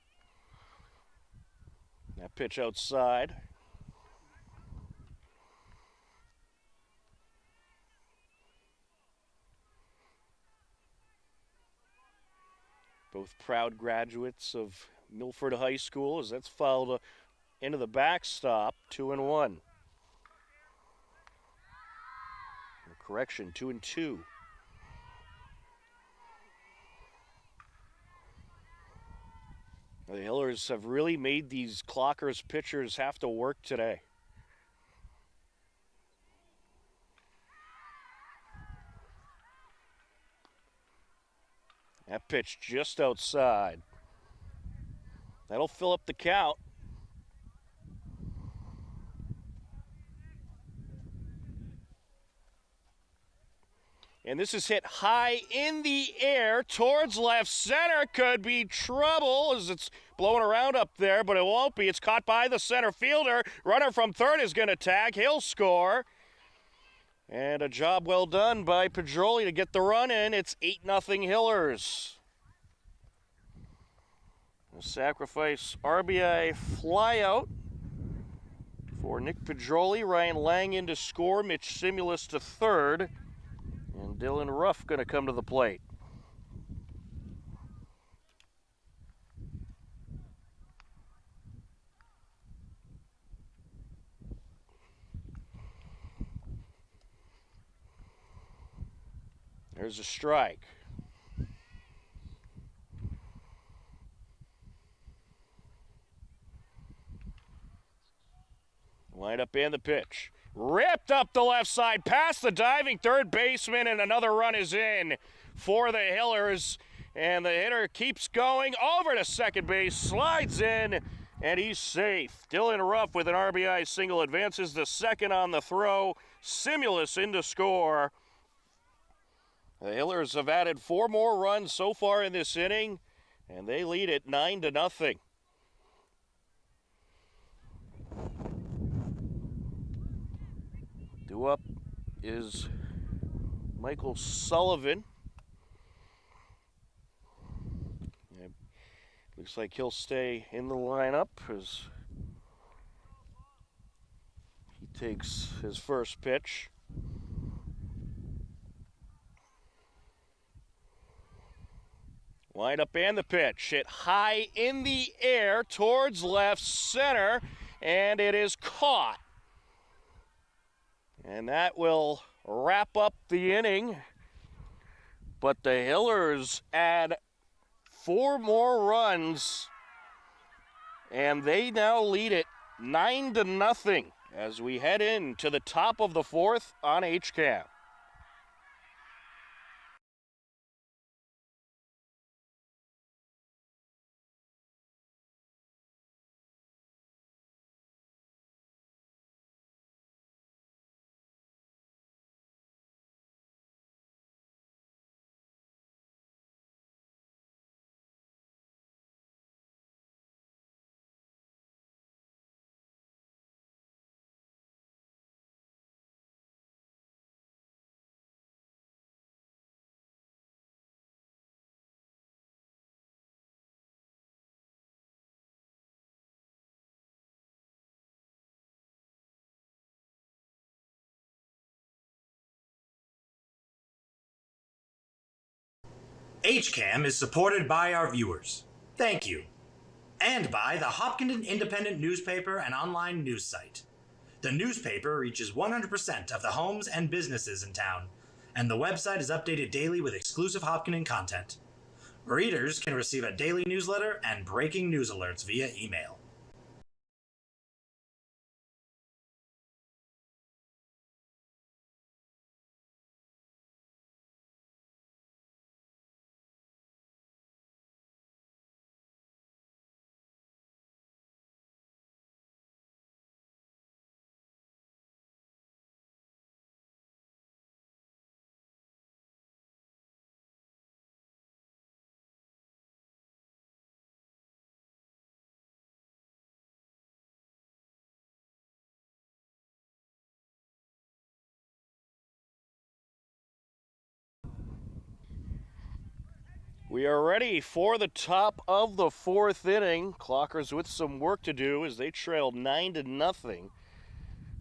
That pitch outside. Both proud graduates of Milford High School, as that's fouled into the backstop, 2-1. Correction, 2-2. The Hillers have really made these Clockers pitchers have to work today. That pitch just outside. That'll fill up the count. And this is hit high in the air towards left center. Could be trouble as it's blowing around up there, but it won't be. It's caught by the center fielder. Runner from third is going to tag. He'll score. And a job well done by Pajoli to get the run in. It's 8-0 Hillers. A sacrifice RBI flyout for Nick Pajoli. Ryan Lang in to score. Mitch Simulus to third. And Dylan Ruff going to come to the plate. There's a strike. Wind up in the pitch. Ripped up the left side, past the diving third baseman, and another run is in for the Hillers. And the hitter keeps going over to second base, slides in, and he's safe. Dylan Ruff with an RBI single advances to second on the throw. Simulus in to score. The Hillers have added 4 more runs so far in this inning, and they lead it 9-0. Due up is Michael Sullivan. It looks like he'll stay in the lineup as he takes his first pitch. Wind up and the pitch. Hit high in the air towards left center, and it is caught. And that will wrap up the inning. But the Hillers add 4 more runs, and they now lead it 9-0 as we head into the top of the 4th on HCAM. HCAM is supported by our viewers. Thank you. And by the Hopkinton Independent newspaper and online news site. The newspaper reaches 100% of the homes and businesses in town, and the website is updated daily with exclusive Hopkinton content. Readers can receive a daily newsletter and breaking news alerts via email. We are ready for the top of the fourth inning. Clockers with some work to do as they trailed 9-0.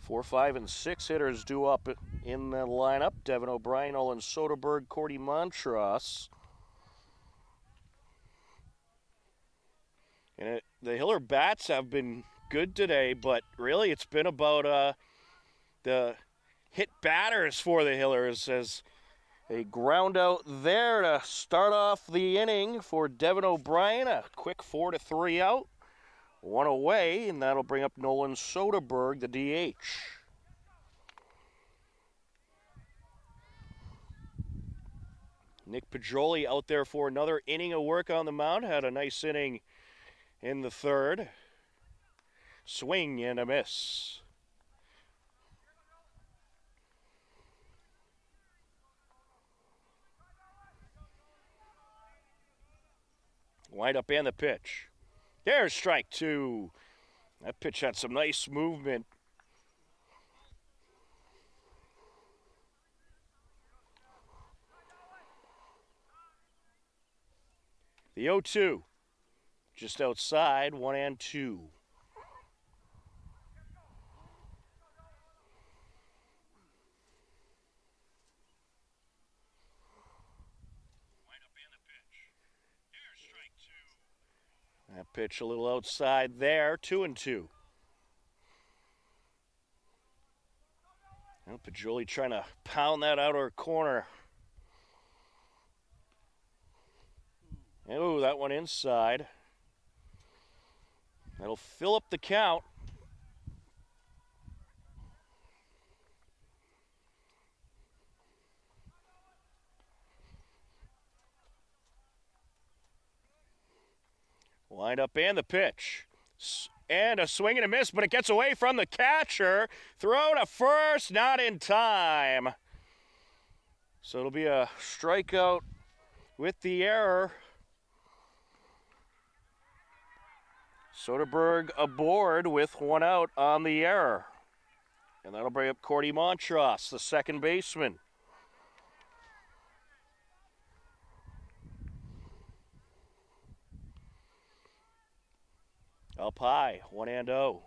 4, 5, and 6 hitters due up in the lineup. Devin O'Brien, Olin Soderberg, Cordy Montross. And the Hiller bats have been good today, but really it's been about the hit batters for the Hillers as a ground out there to start off the inning for Devin O'Brien. A quick 4-3 out. One away, and that'll bring up Nolan Soderberg, the DH. Nick Pajoli out there for another inning of work on the mound. Had a nice inning in the third. Swing and a miss. Wind up and the pitch. There's strike two. That pitch had some nice movement. The 0-2. Just outside, 1-2. That pitch a little outside there, 2-2. Well, Pajoli trying to pound that outer corner. Oh, that one inside. That'll fill up the count. Wind up and the pitch. And a swing and a miss, but it gets away from the catcher. Throw to first, not in time. So it'll be a strikeout with the error. Soderberg aboard with one out on the error. And that'll bring up Cordy Montross, the second baseman. Up high, 1-0.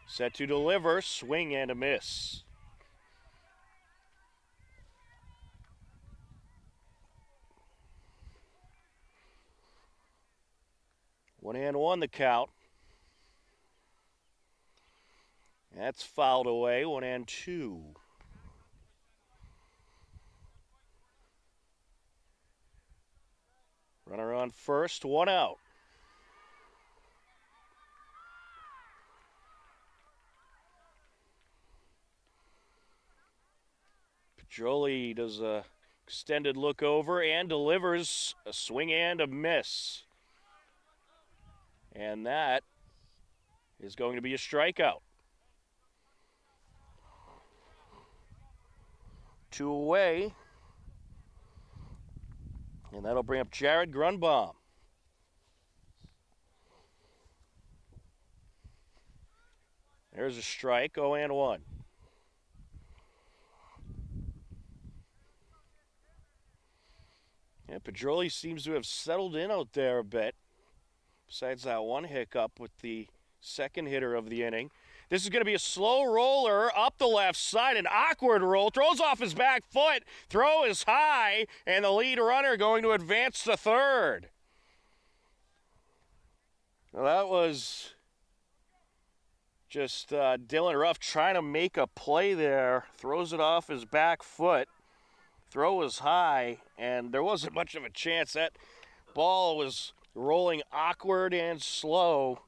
Set to deliver, swing and a miss. One and one the count. That's fouled away, 1-2. Runner on first, one out. Pajoli does a extended look over and delivers a swing and a miss. And that is going to be a strikeout. 2 away. And that'll bring up Jared Grunbaum. There's a strike, 0-1. And Pedroli seems to have settled in out there a bit, besides that one hiccup with the second hitter of the inning. This is going to be a slow roller up the left side, an awkward roll, throws off his back foot, throw is high, and the lead runner going to advance to third. Well, that was just Dylan Ruff trying to make a play there, throws it off his back foot. Throw was high, and there wasn't much of a chance. That ball was rolling awkward and slow.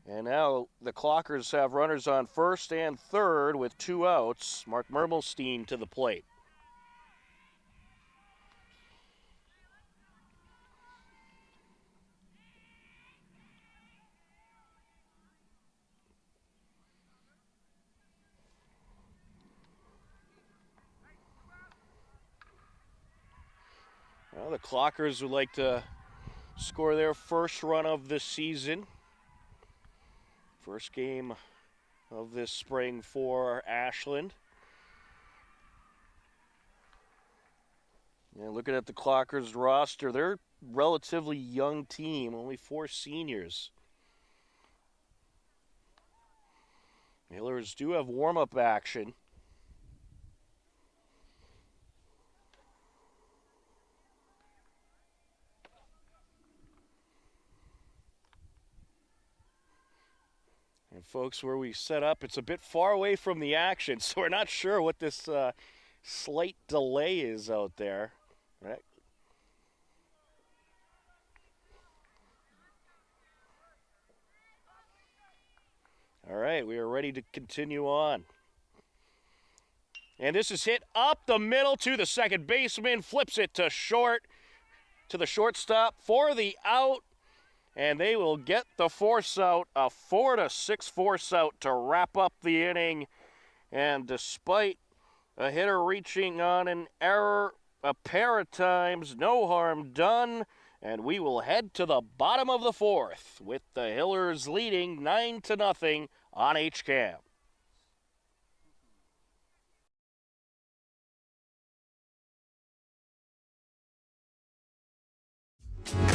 And now the Clockers have runners on first and third with 2 outs. Mark Mermelstein to the plate. Well, the Clockers would like to score their first run of the season. First game of this spring for Ashland. And looking at the Clockers roster, they're a relatively young team, only 4 seniors. Hillers do have warm-up action. And folks, where we set up, it's a bit far away from the action, so we're not sure what this slight delay is out there. Right? All right, we are ready to continue on. And this is hit up the middle to the second baseman, flips it to short, to the shortstop for the out. And they will get the force out, a 4-6 force out to wrap up the inning. And despite a hitter reaching on an error a pair of times, no harm done. And we will head to the bottom of the 4th with the Hillers leading 9-0 on HCAM.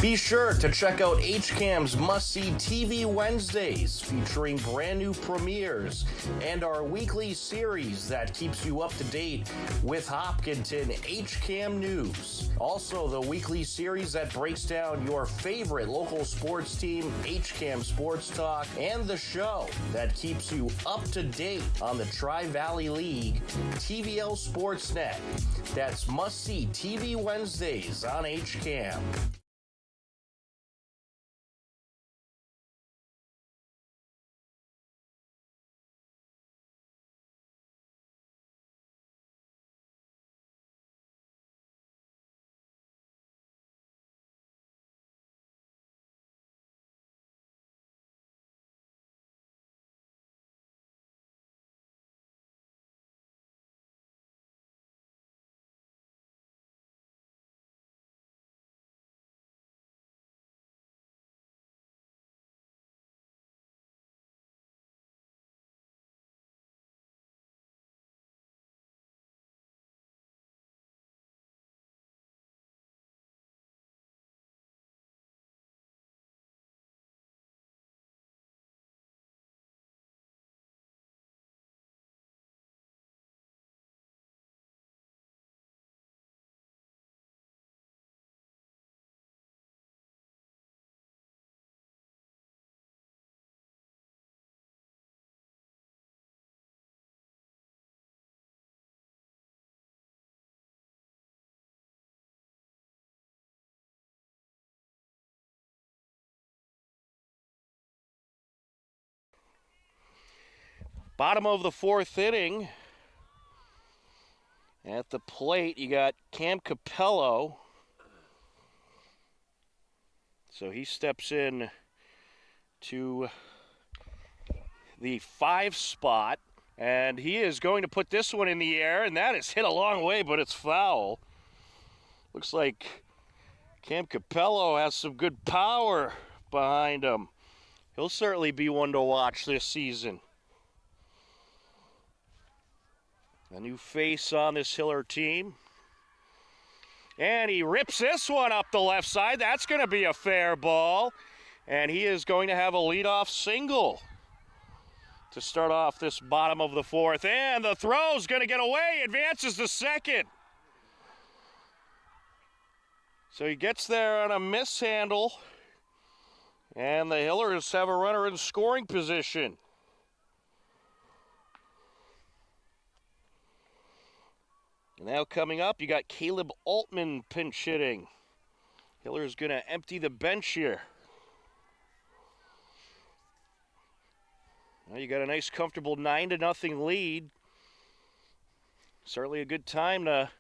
Be sure to check out HCAM's must-see TV Wednesdays, featuring brand new premieres and our weekly series that keeps you up to date with Hopkinton HCAM news. Also, the weekly series that breaks down your favorite local sports team, HCAM Sports Talk, and the show that keeps you up to date on the Tri-Valley League, TVL Sportsnet. That's must-see TV Wednesdays on HCAM. Bottom of the 4th inning. At the plate, you got Cam Capello. So he steps in to the 5 spot. And he is going to put this one in the air, and that is hit a long way, but it's foul. Looks like Cam Capello has some good power behind him. He'll certainly be one to watch this season. A new face on this Hiller team. And he rips this one up the left side. That's going to be a fair ball. And he is going to have a leadoff single to start off this bottom of the fourth. And the throw's going to get away, advances to second. So he gets there on a mishandle, and the Hillers have a runner in scoring position. Now coming up, you got Caleb Altman pinch hitting. Hillers going to empty the bench here. Well, you got a nice, comfortable 9-0 lead. Certainly a good time to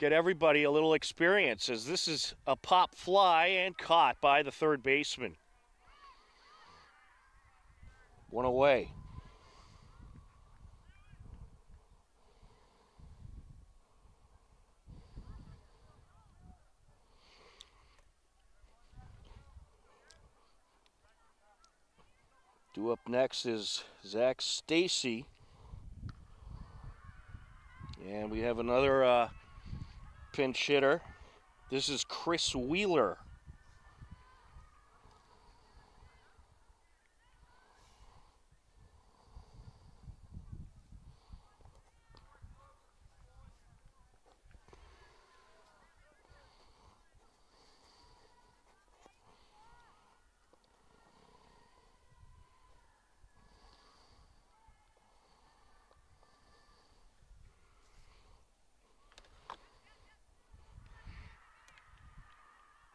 get everybody a little experience, as this is a pop fly and caught by the third baseman. One away. Due up next is Zach Stacy. And we have another pinch hitter. This is Chris Wheeler.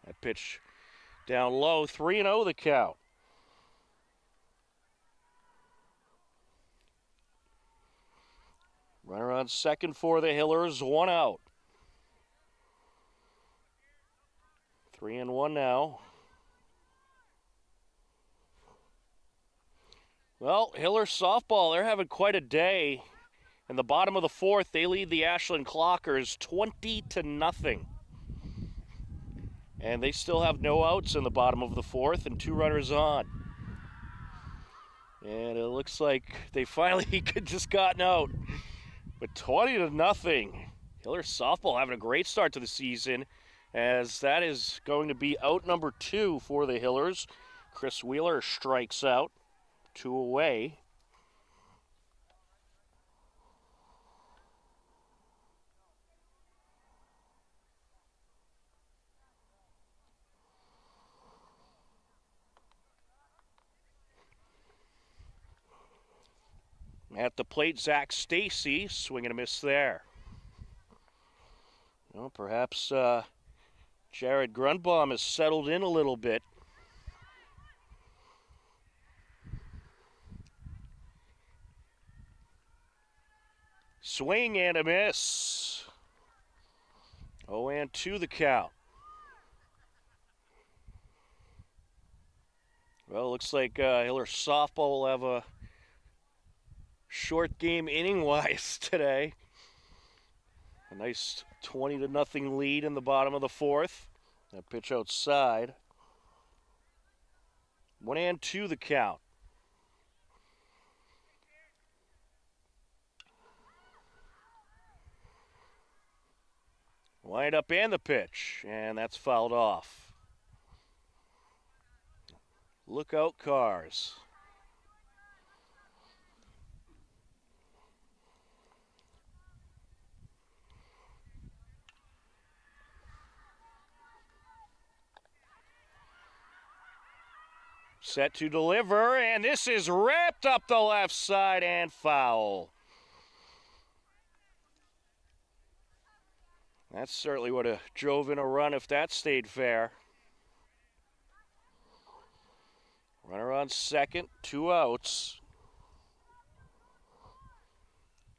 That pitch down low, 3-0 the count. Runner on second for the Hillers, one out. 3-1 now. Well, Hillers softball, they're having quite a day. In the bottom of the fourth, they lead the Ashland Clockers 20-0. And they still have no outs in the bottom of the fourth and 2 runners on. And it looks like they finally just gotten out. But 20-0. Hillers softball having a great start to the season, as that is going to be out number 2 for the Hillers. Chris Wheeler strikes out, 2 away. At the plate, Zach Stacy, swing and a miss there. Well, perhaps Jared Grunbaum has settled in a little bit. Swing and a miss. 0-2 the count. Well, looks like Hiller softball will have a short game inning-wise today. A nice 20-0 lead in the bottom of the fourth. That pitch outside. 1-2 the count. Wind up and the pitch, and that's fouled off. Look out, cars. Set to deliver, and this is ripped up the left side and foul. That certainly would have drove in a run if that stayed fair. Runner on second, 2 outs.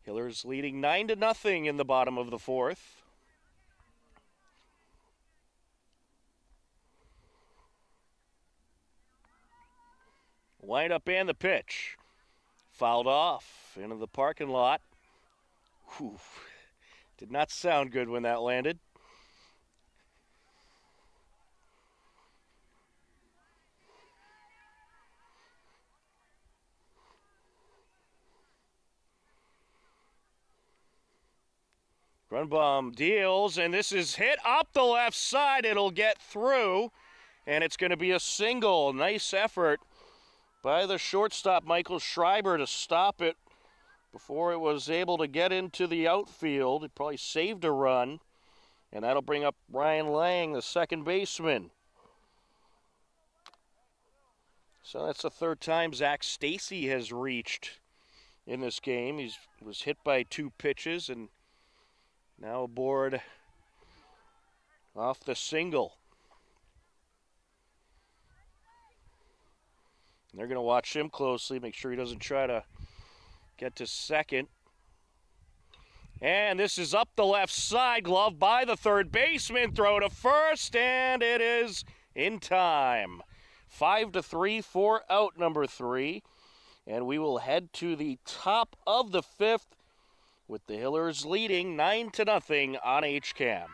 Hillers leading 9-0 in the bottom of the fourth. Wind up and the pitch. Fouled off into the parking lot. Whew. Did not sound good when that landed. Grunbaum deals, and this is hit up the left side. It'll get through, and it's going to be a single. Nice effort by the shortstop, Michael Schreiber, to stop it before it was able to get into the outfield. It probably saved a run, and that'll bring up Ryan Lang, the second baseman. So that's the third time Zach Stacy has reached in this game. He was hit by 2 pitches and now aboard off the single. And they're going to watch him closely, make sure he doesn't try to get to second. And this is up the left side, glove by the third baseman, throw to first, and it is in time. 5-3 for out number 3. And we will head to the top of the 5th with the Hillers leading 9-0 on HCAM.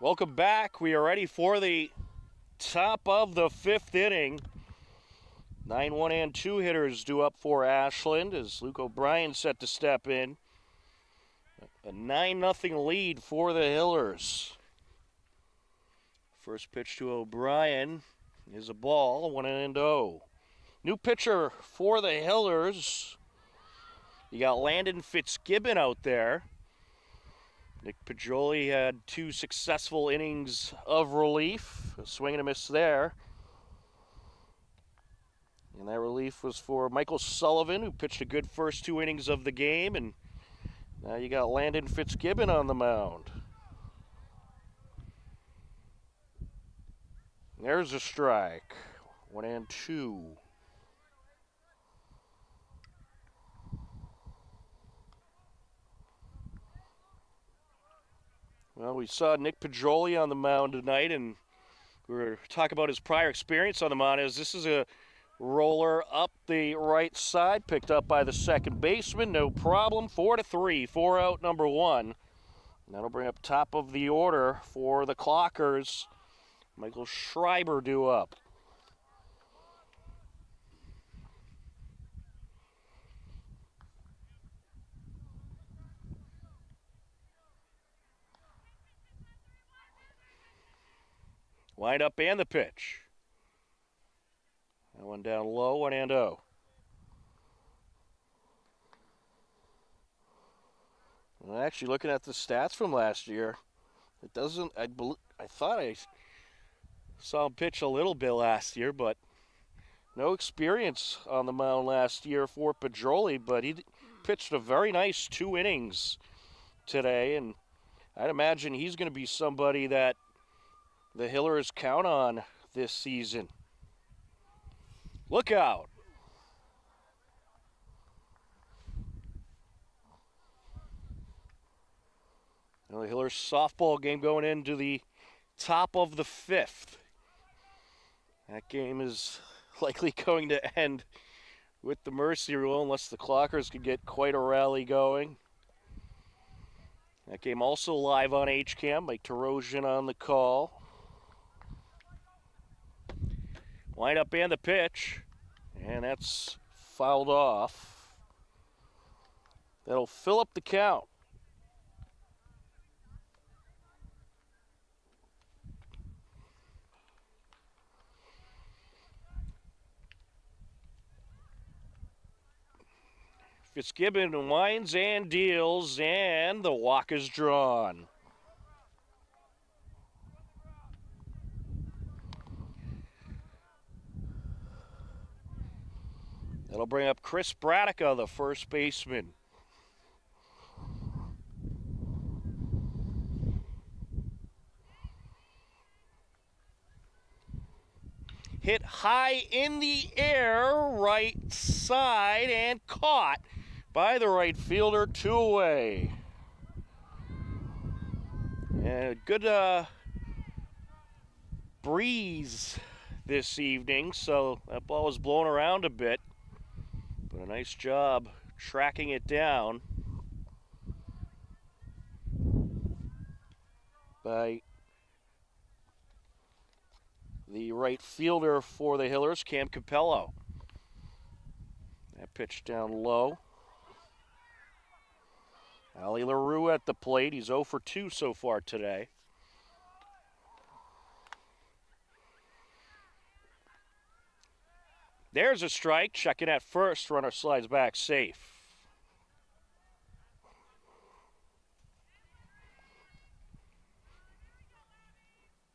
Welcome back. We are ready for the top of the 5th inning. 9-1 and 2 hitters due up for Ashland as Luke O'Brien set to step in. A 9-0 lead for the Hillers. First pitch to O'Brien is a ball, 1-0. New pitcher for the Hillers. You got Landon Fitzgibbon out there. Nick Pajoli had 2 successful innings of relief. A swing and a miss there. And that relief was for Michael Sullivan, who pitched a good first 2 innings of the game. And now you got Landon Fitzgibbon on the mound. There's a strike. 1-2. Well, we saw Nick Pajoli on the mound tonight, and we were talking about his prior experience on the mound. As this is a roller up the right side, picked up by the second baseman, no problem. 4-3 for out number 1. And that'll bring up top of the order for the Clockers. Michael Schreiber due up. Wind up and the pitch. That one down low, 1-0. Well, actually, looking at the stats from last year, it doesn't. I thought I saw him pitch a little bit last year, but no experience on the mound last year for Pajoli. But he pitched a very nice 2 innings today, and I'd imagine he's going to be somebody that the Hillers count on this season. Look out. Now the Hillers softball game going into the top of the 5th. That game is likely going to end with the mercy rule unless the Clockers could get quite a rally going. That game also live on HCAM. Mike Tarosian on the call. Wind up and the pitch. And that's fouled off. That'll fill up the count. Fitzgibbon winds and deals, and the walk is drawn. That'll bring up Chris Bradica, the first baseman. Hit high in the air, right side, and caught by the right fielder, 2 away. And a good breeze this evening, so that ball was blown around a bit. But a nice job tracking it down by the right fielder for the Hillers, Cam Capello. That pitch down low. Ali LaRue at the plate. He's 0 for 2 so far today. There's a strike. Checking at first. Runner slides back safe.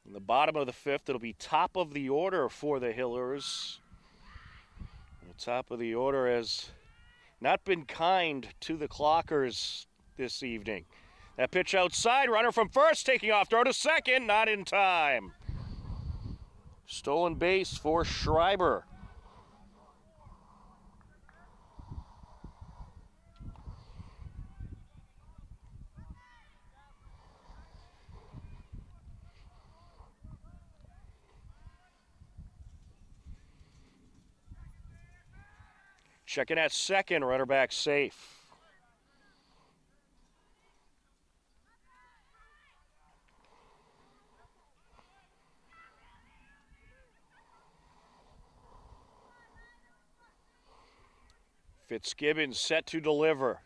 In the bottom of the 5th, it'll be top of the order for the Hillers. The top of the order has not been kind to the Clockers this evening. That pitch outside, runner from first, taking off, throw to second, not in time. Stolen base for Schreiber. Checking at second, runner back safe. Fitzgibbon set to deliver.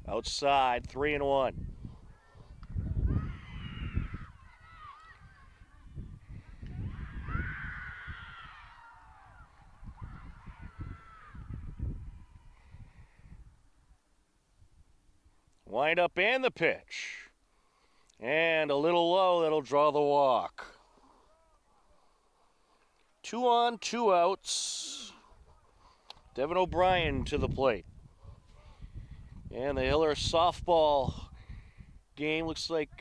Outside, 3-1. Wind up and the pitch. And a little low, that'll draw the walk. 2 on, 2 outs. Devin O'Brien to the plate. And the Hiller softball game looks like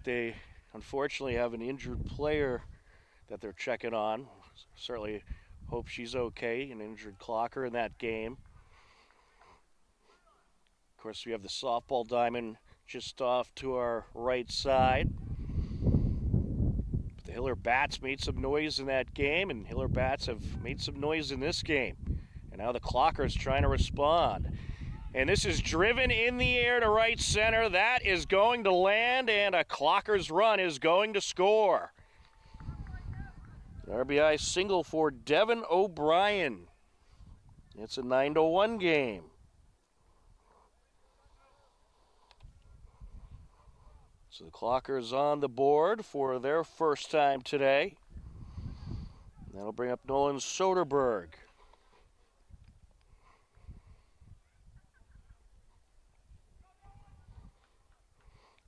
they unfortunately have an injured player that they're checking on. Certainly hope she's okay, an injured Clocker in that game. Of course, we have the softball diamond just off to our right side. But the Hiller bats made some noise in that game, and Hiller bats have made some noise in this game. And now the Clockers trying to respond. And this is driven in the air to right center. That is going to land, and a Clockers run is going to score. RBI single for Devin O'Brien. It's a 9-1 game. So the Clockers on the board for their first time today. That'll bring up Nolan Soderberg.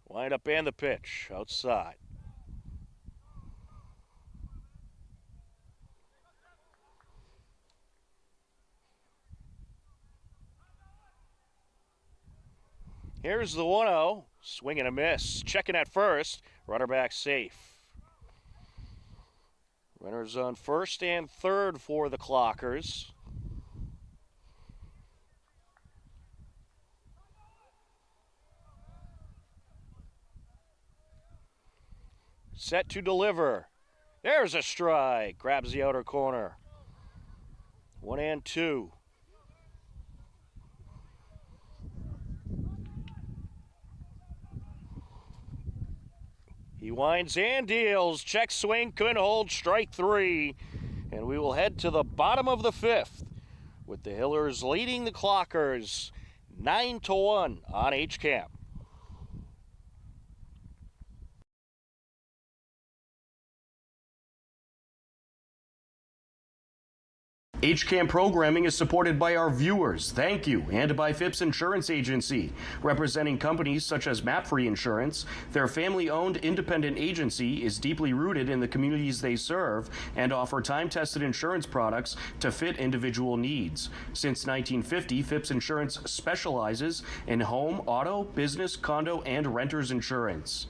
Wind up and the pitch outside. Here's the 1-0. Swing and a miss. Checking at first. Runner back safe. Runners on first and third for the Clockers. Set to deliver. There's a strike. Grabs the outer corner. 1-2. He winds and deals. Check swing, couldn't hold, strike three. And we will head to the bottom of the fifth with the Hillers leading the Clockers 9-1 on HCAM. HCAM programming is supported by our viewers, thank you, and by Phipps Insurance Agency, representing companies such as MapFree Insurance. Their family-owned independent agency is deeply rooted in the communities they serve and offer time-tested insurance products to fit individual needs. Since 1950, Phipps Insurance specializes in home, auto, business, condo, and renters insurance.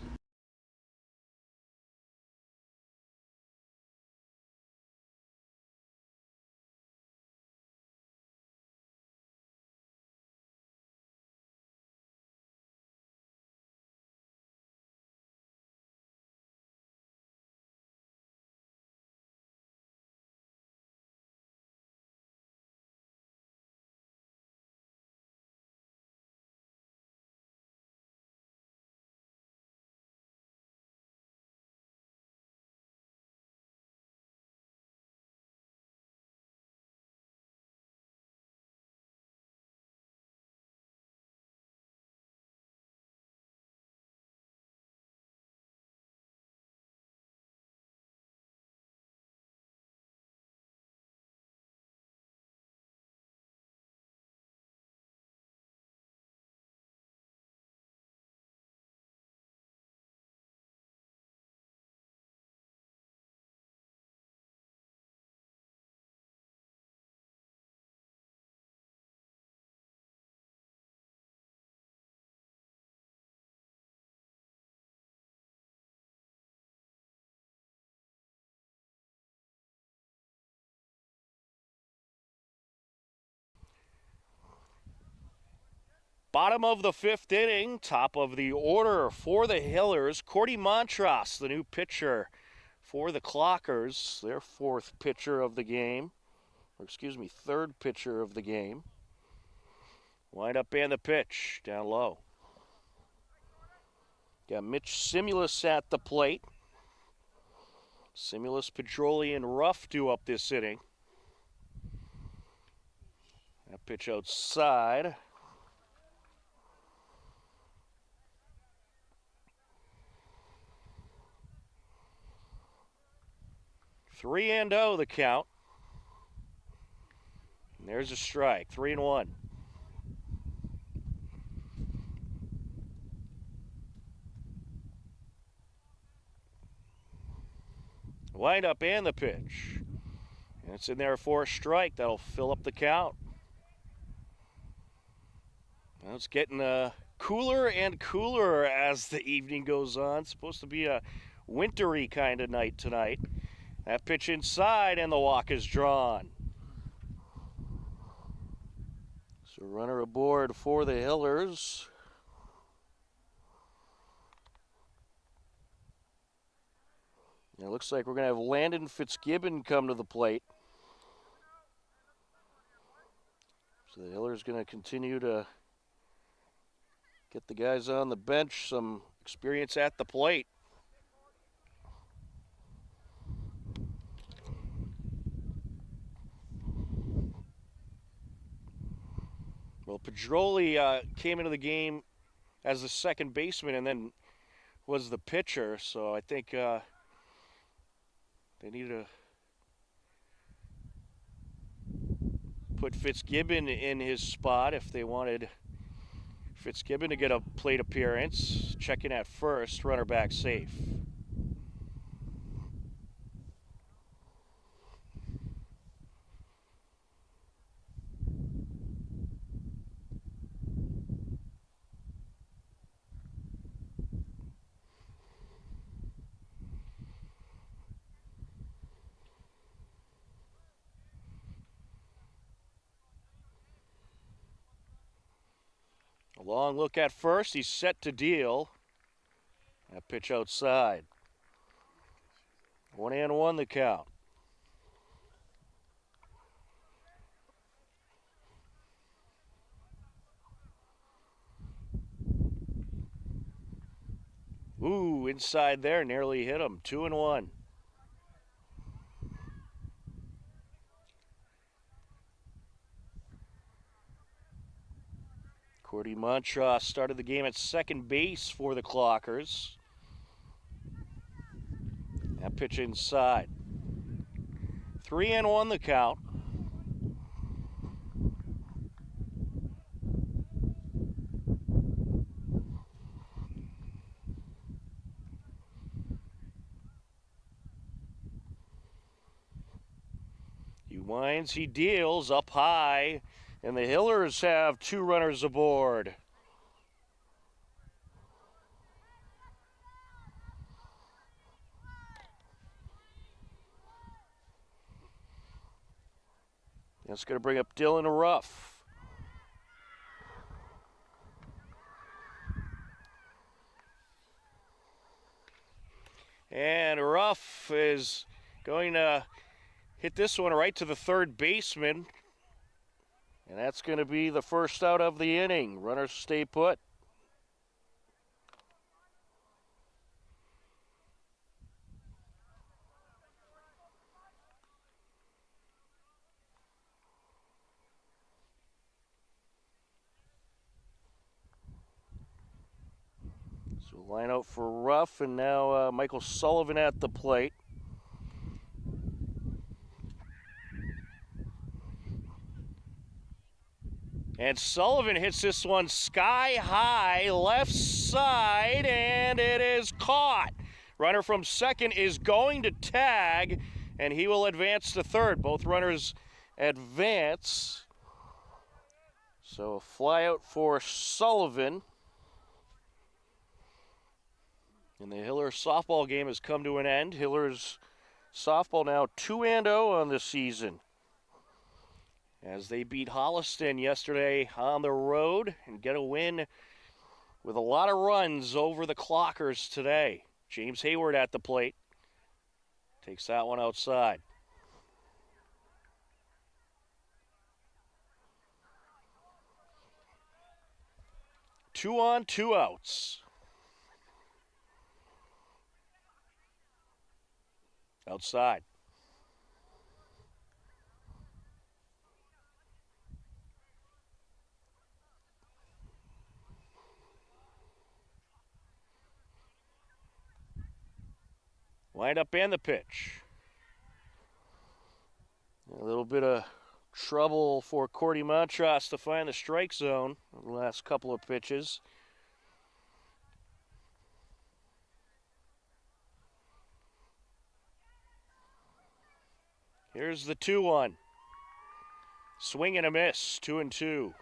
Bottom of the fifth inning, top of the order for the Hillers. Cordy Montross, the new pitcher for the Clockers, their fourth pitcher of the game. Or excuse me, third pitcher of the game. Wind up and the pitch, down low. Got Mitch Simulus at the plate. Simulus, Pedroli, and Ruff due up this inning. That pitch outside. Three and oh the count. And there's a strike, 3-1. Wind up and the pitch. And it's in there for a strike. That'll fill up the count. Well, it's getting cooler and cooler as the evening goes on. It's supposed to be a wintry kind of night tonight. That pitch inside and the walk is drawn. So runner aboard for the Hillers. It looks like we're going to have Landon Fitzgibbon come to the plate. So the Hillers going to continue to get the guys on the bench some experience at the plate. Well, Pedroli came into the game as the second baseman and then was the pitcher, so I think they need to put Fitzgibbon in his spot if they wanted Fitzgibbon to get a plate appearance. Checking at first, runner back safe. A long look at first. He's set to deal. That pitch outside. 1-1 the count. Ooh, 2 inside there, nearly hit him. 2-1. Cordy Montross started the game at second base for the Clockers. That pitch inside. 3-1 the count. He winds, he deals up high, and the Hillers have 2 runners aboard. That's going to bring up Dylan Ruff. And Ruff is going to hit this one right to the third baseman. And that's going to be the first out of the inning. Runners stay put. So line out for Ruff, and now Michael Sullivan at the plate. And Sullivan hits this one sky high, left side, and it is caught. Runner from second is going to tag, and he will advance to third. Both runners advance. So a fly out for Sullivan. And the Hiller softball game has come to an end. Hiller's softball now 2-0 on the season, as they beat Holliston yesterday on the road and get a win with a lot of runs over the Clockers today. James Hayward at the plate. Takes that one outside. Two on, 2 outs. Outside. Wind up and the pitch. A little bit of trouble for Cordy Montross to find the strike zone the last couple of pitches. Here's the 2-1. Swing and a miss, 2-2.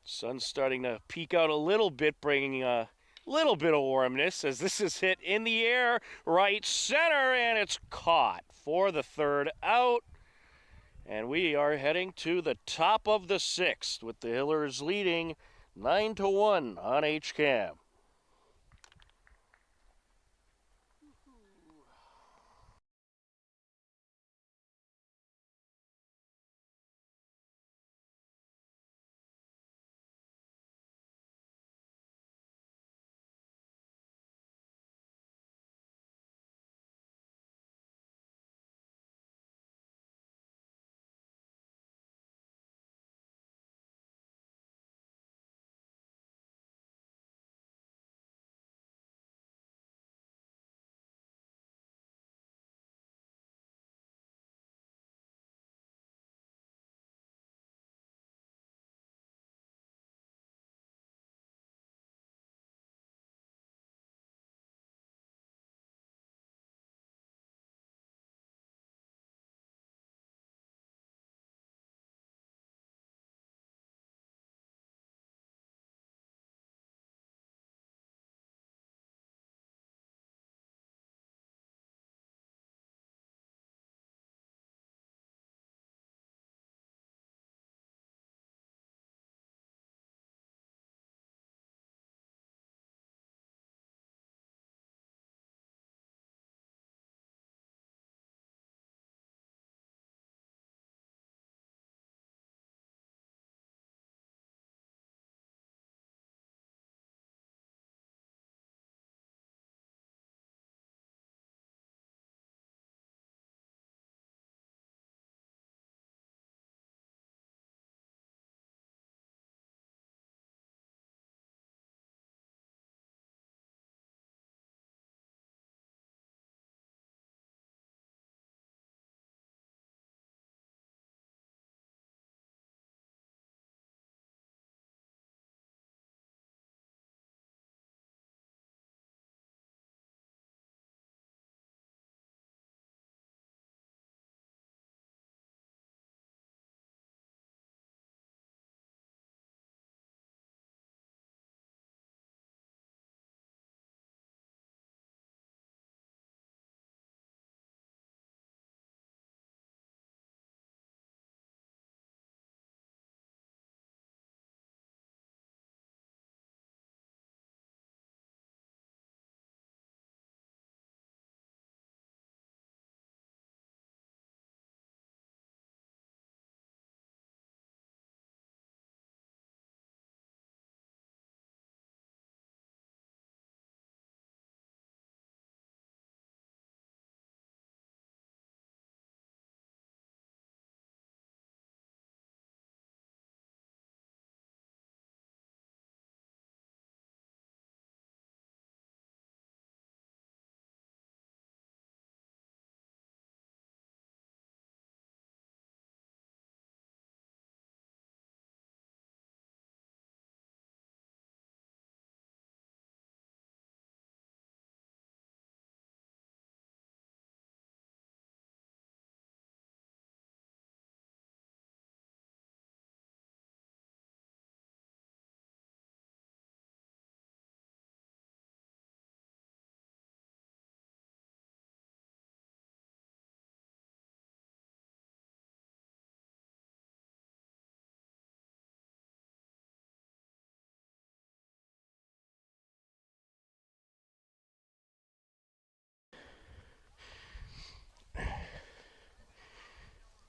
Sun's starting to peek out a little bit, bringing a little bit of warmness as this is hit in the air, right center, and it's caught for the third out. And we are heading to the top of the 6th with the Hillers leading 9-1 on HCAM.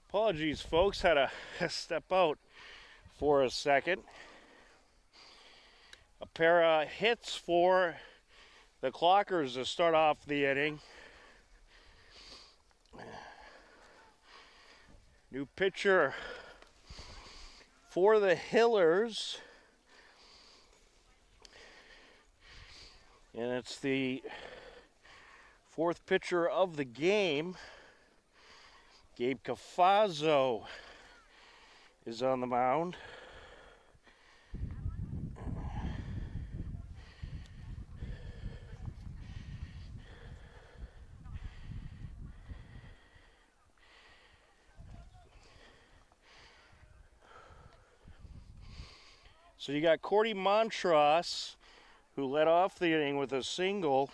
Apologies, folks, had to step out for a second. A pair of hits for the Clockers to start off the inning. New pitcher for the Hillers. And it's the fourth pitcher of the game. Gabe Cafazzo is on the mound. So you got Cordy Montross, who led off the inning with a single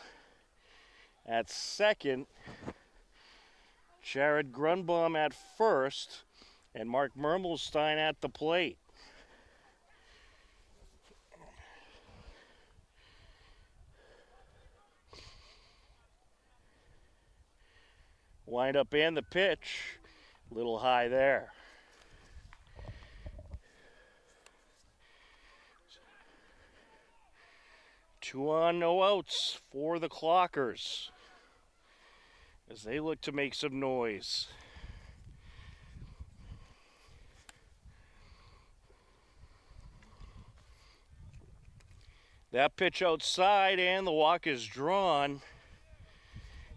at second. Jared Grunbaum at first, and Mark Mermelstein at the plate. Wind up and the pitch, a little high there. Two on, no outs for the Clockers as they look to make some noise. That pitch outside and the walk is drawn,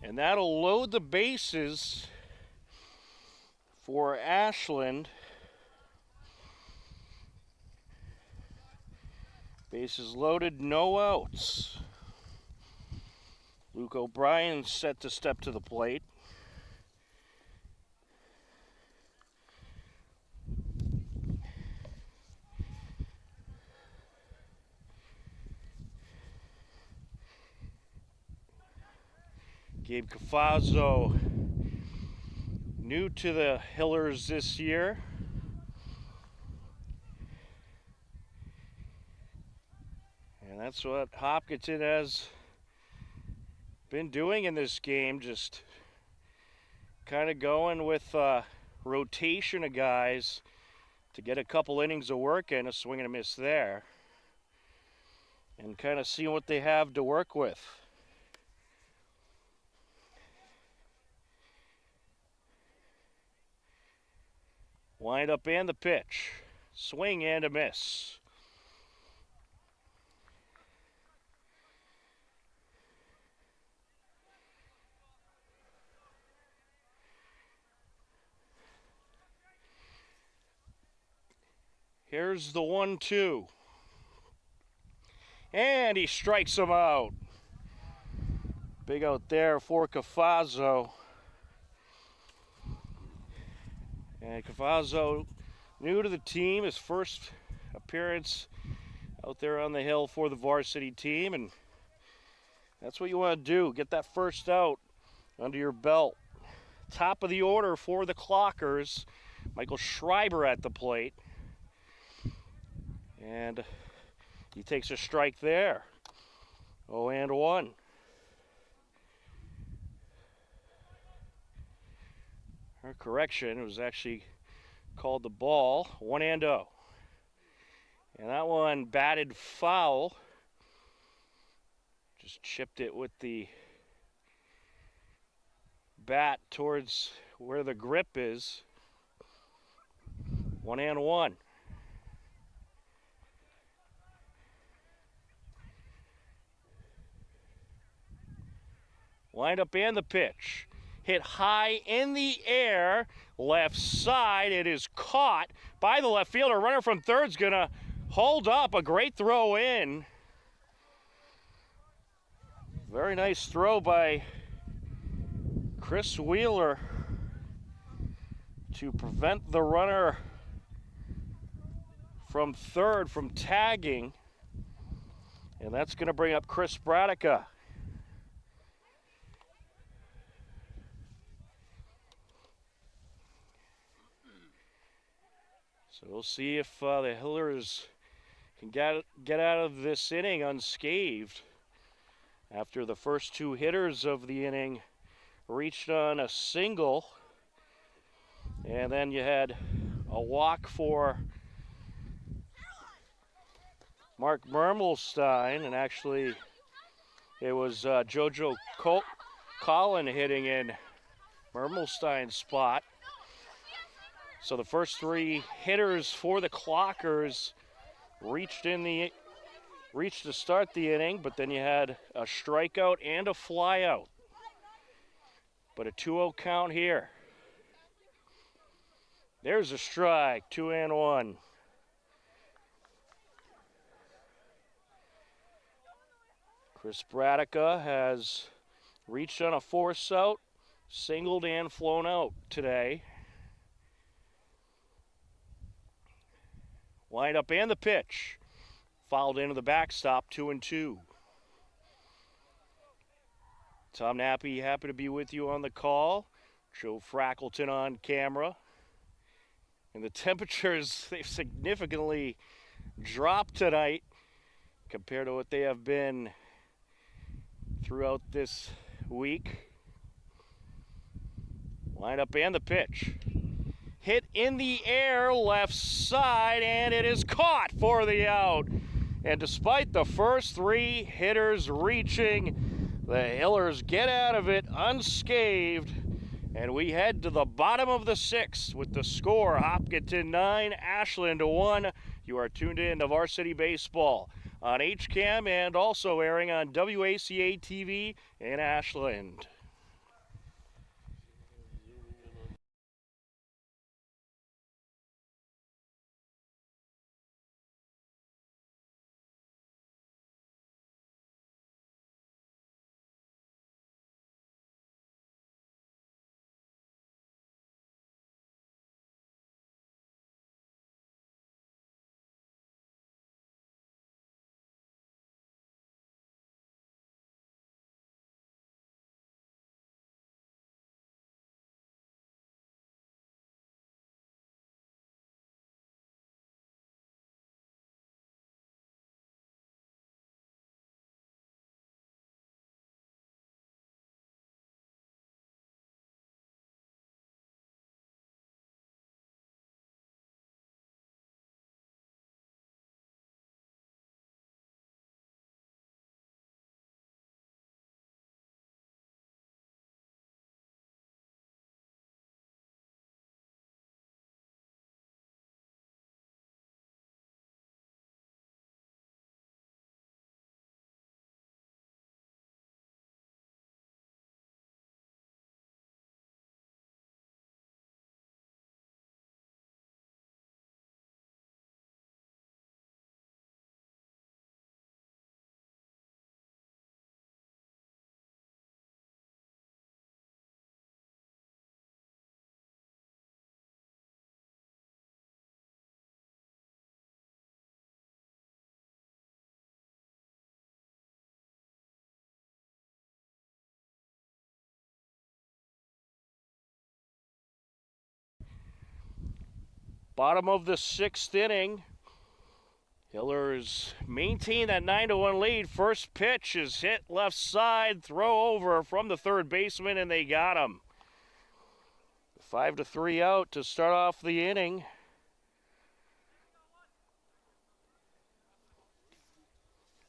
and that'll load the bases for Ashland. Bases loaded, no outs. Luke O'Brien set to step to the plate. Gabe Cafazzo, new to the Hillers this year. And that's what Hopkinton has been doing in this game, just kind of going with rotation of guys to get a couple innings of work in, a swing and a miss there, and kind of seeing what they have to work with. Wind up and the pitch, swing and a miss. Here's the 1-2. And he strikes him out. Big out there for Cafazzo. And Cafazzo, new to the team, his first appearance out there on the hill for the varsity team. And that's what you want to do, get that first out under your belt. Top of the order for the Clockers. Michael Schreiber at the plate. And he takes a strike there. 0-1. Or correction, it was actually called the ball. 1-0. And that one batted foul. Just chipped it with the bat towards where the grip is. 1-1. Wind up and the pitch. Hit high in the air, left side. It is caught by the left fielder. Runner from third's gonna hold up. A great throw in. Very nice throw by Chris Wheeler to prevent the runner from third from tagging. And that's gonna bring up Chris Bradica. So we'll see if the Hillers can get out of this inning unscathed after the first two hitters of the inning reached on a single And then you had a walk for Mark Mermelstein, and actually it was JoJo Collin hitting in Mermelstein's spot. So the first three hitters for the Clockers reached to start the inning, but then you had a strikeout and a flyout. But a 2-0 count here. There's a strike, 2-1. Chris Bradica has reached on a force out, singled and flown out today. Wind up and the pitch. Fouled into the backstop, 2-2. Tom Nappy, happy to be with you on the call. Joe Frackleton on camera. And the temperatures, they've significantly dropped tonight compared to what they have been throughout this week. Line up and the pitch. Hit in the air, left side, and it is caught for the out. And despite the first three hitters reaching, the Hillers get out of it unscathed. And we head to the bottom of the sixth with the score, Hopkinton 9, Ashland 1. You are tuned in to Varsity Baseball on HCAM and also airing on WACA TV in Ashland. Bottom of the sixth inning. Hillers maintain that 9-1 lead. First pitch is hit left side, throw over from the third baseman, and they got him. 5-3 out to start off the inning.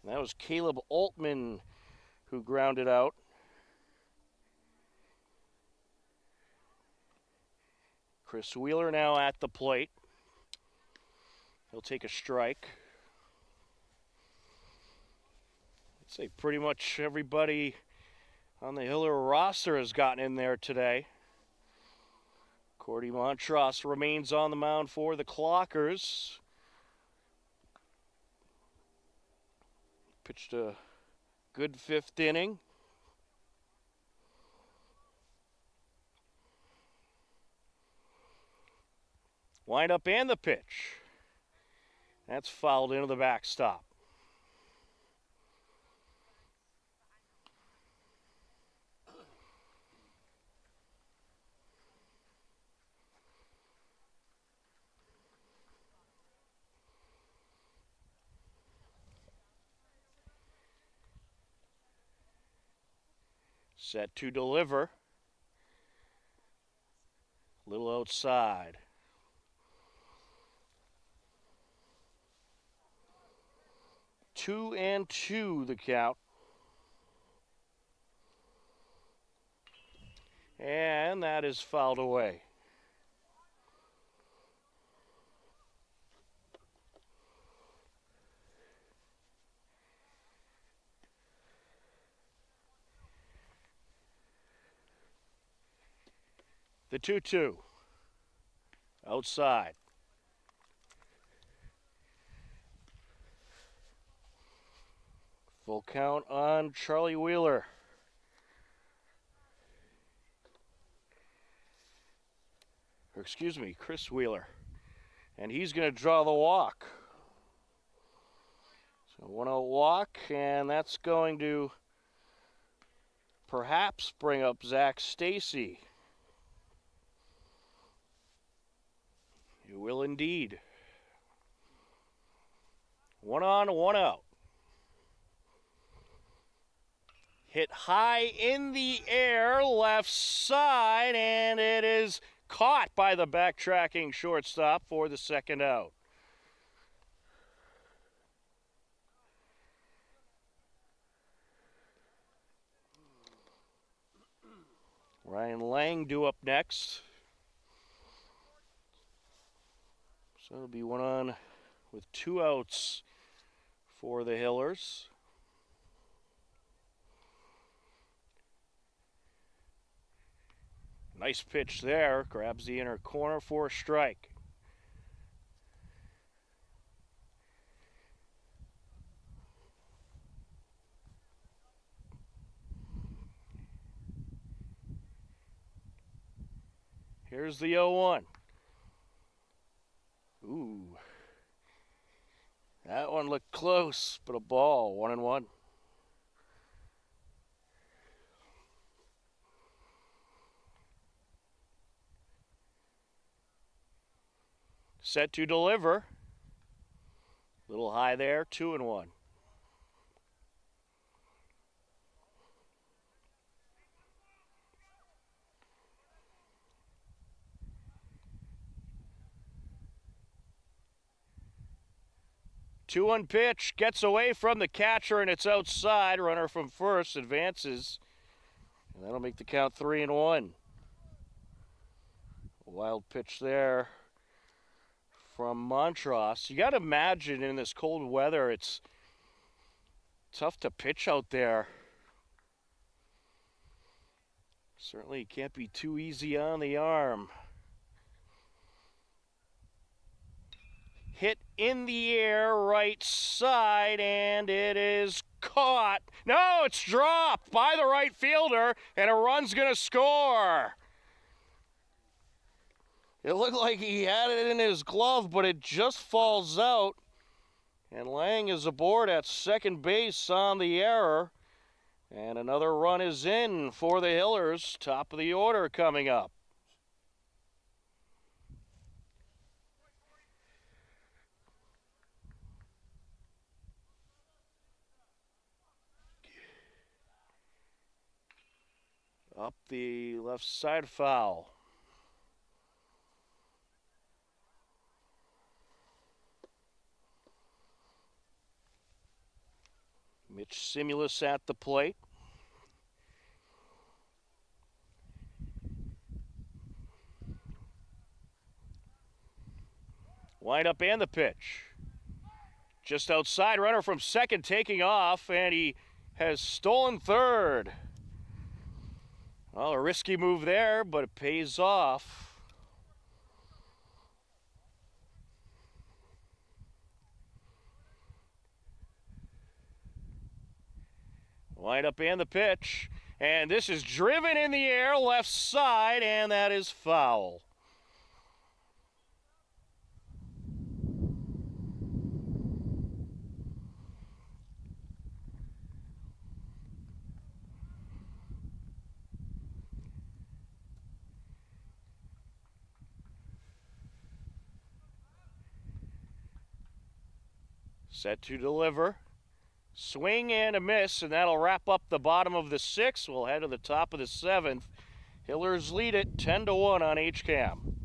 And that was Caleb Altman who grounded out. Chris Wheeler now at the plate. He'll take a strike. I'd say pretty much everybody on the Hiller roster has gotten in there today. Cordy Montross remains on the mound for the Clockers. Pitched a good fifth inning. Wind up and the pitch. That's fouled into the backstop. Set to deliver. Little outside. Two and two the count. And that is fouled away. The 2-2. Outside. Full count on Charlie Wheeler. Or excuse me, Chris Wheeler. And he's going to draw the walk. So 1-0 walk, and that's going to perhaps bring up Zach Stacy. You will indeed. 1 on, 1 out. Hit high in the air, left side, and it is caught by the backtracking shortstop for the second out. Ryan Lang due up next. So it'll be 1 on with 2 outs for the Hillers. Nice pitch there. Grabs the inner corner for a strike. Here's the 0-1. Ooh. That one looked close, but a ball. 1-1. Set to deliver. Little high there, 2-1. Two-one pitch, gets away from the catcher, and it's outside. Runner from first advances, and that'll make the count 3-1. A wild pitch there from Montross. You got to imagine in this cold weather, it's tough to pitch out there. Certainly can't be too easy on the arm. Hit in the air, right side, and it is caught. No, it's dropped by the right fielder, and a run's going to score. It looked like he had it in his glove, but it just falls out. And Lang is aboard at second base on the error. And another run is in for the Hillers. Top of the order coming up. Up the left side, foul. Mitch Simulus at the plate. Wind up and the pitch. Just outside, runner from second taking off, and he has stolen third. Well, a risky move there, but it pays off. Wind up and the pitch. And this is driven in the air, left side, and that is foul. Set to deliver. Swing and a miss, and that'll wrap up the bottom of the sixth. We'll head to the top of the seventh Hillers lead it 10-1 on HCAM.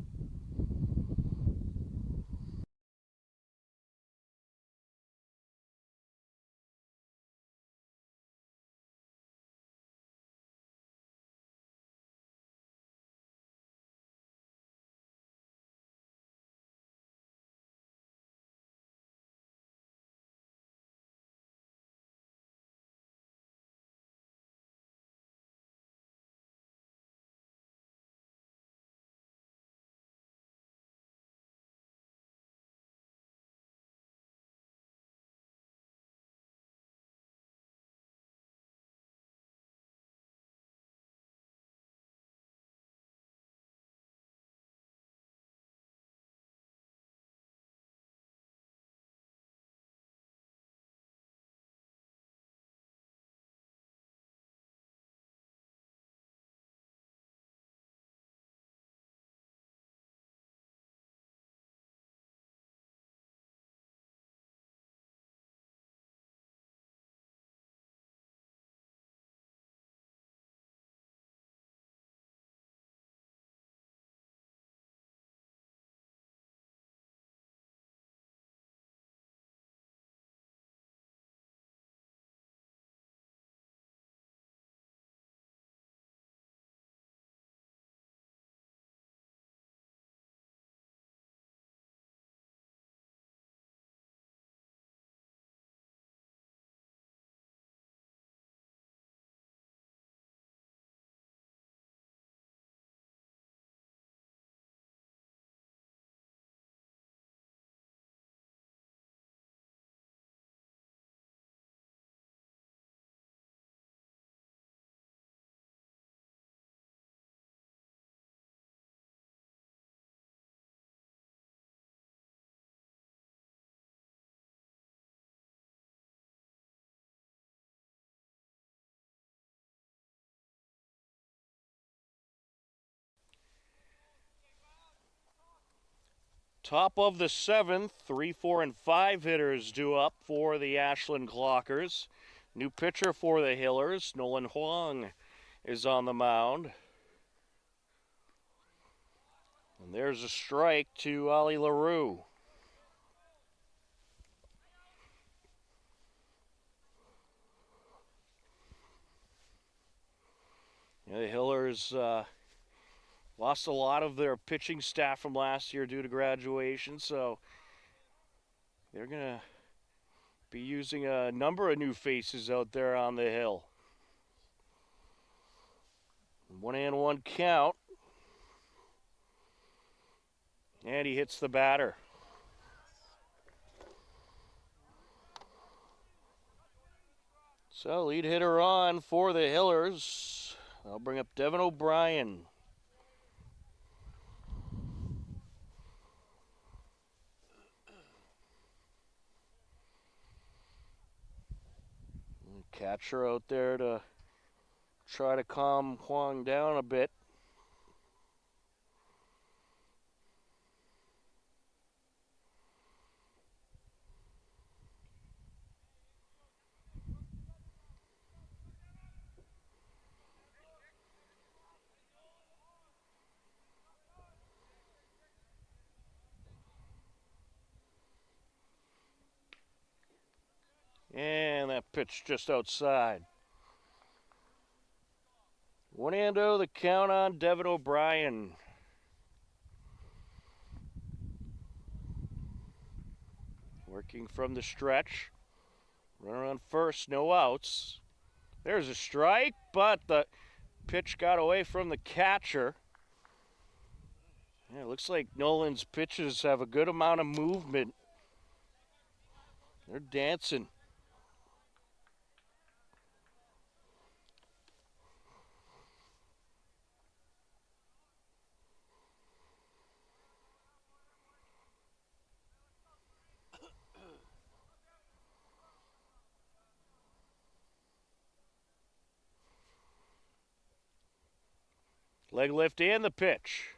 Top of the 7th, 3, 4, and 5 hitters due up for the Ashland Clockers. New pitcher for the Hillers, Nolan Huang, is on the mound. And there's a strike to Ali LaRue. The Hillers lost a lot of their pitching staff from last year due to graduation, so they're going to be using a number of new faces out there on the hill. 1-1 count. And he hits the batter. So lead hitter on for the Hillers. I'll bring up Devin O'Brien. Catcher out there to try to calm Huang down a bit. And that pitch just outside. 1-0 the count on Devin O'Brien. Working from the stretch. Runner on first, no outs. There's a strike, but the pitch got away from the catcher. Yeah, it looks like Nolan's pitches have a good amount of movement. They're dancing. Leg lift and the pitch.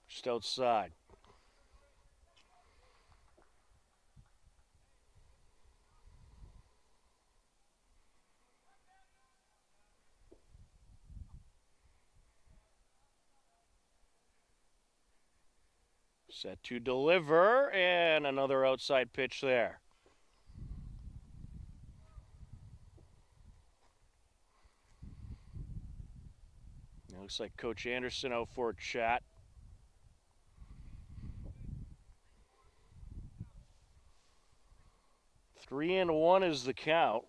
Just outside. Set to deliver, and another outside pitch there. It looks like Coach Anderson out for a chat. Three and one is the count.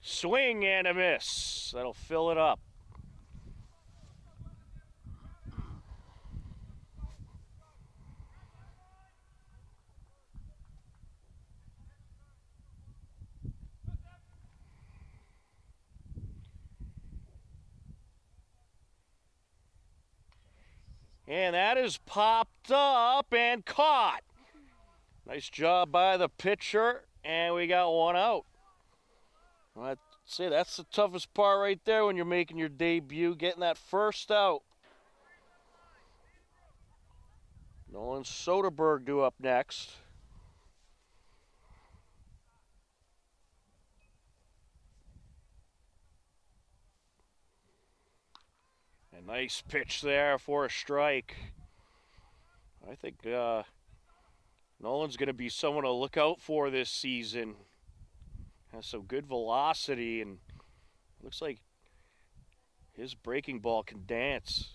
Swing and a miss. That'll fill it up. And that is popped up and caught. Nice job by the pitcher, and we got one out. I'd say that's the toughest part right there when you're making your debut, getting that first out. Nolan Soderberg due up next. A nice pitch there for a strike. I think Nolan's going to be someone to look out for this season. Has some good velocity, and looks like his breaking ball can dance.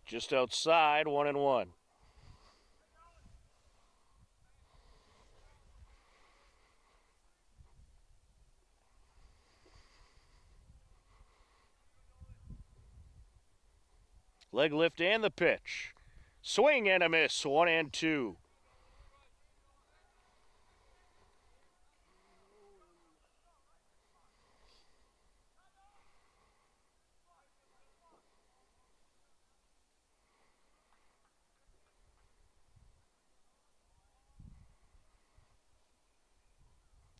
Just outside, 1-1. Leg lift and the pitch. Swing and a miss, 1-2.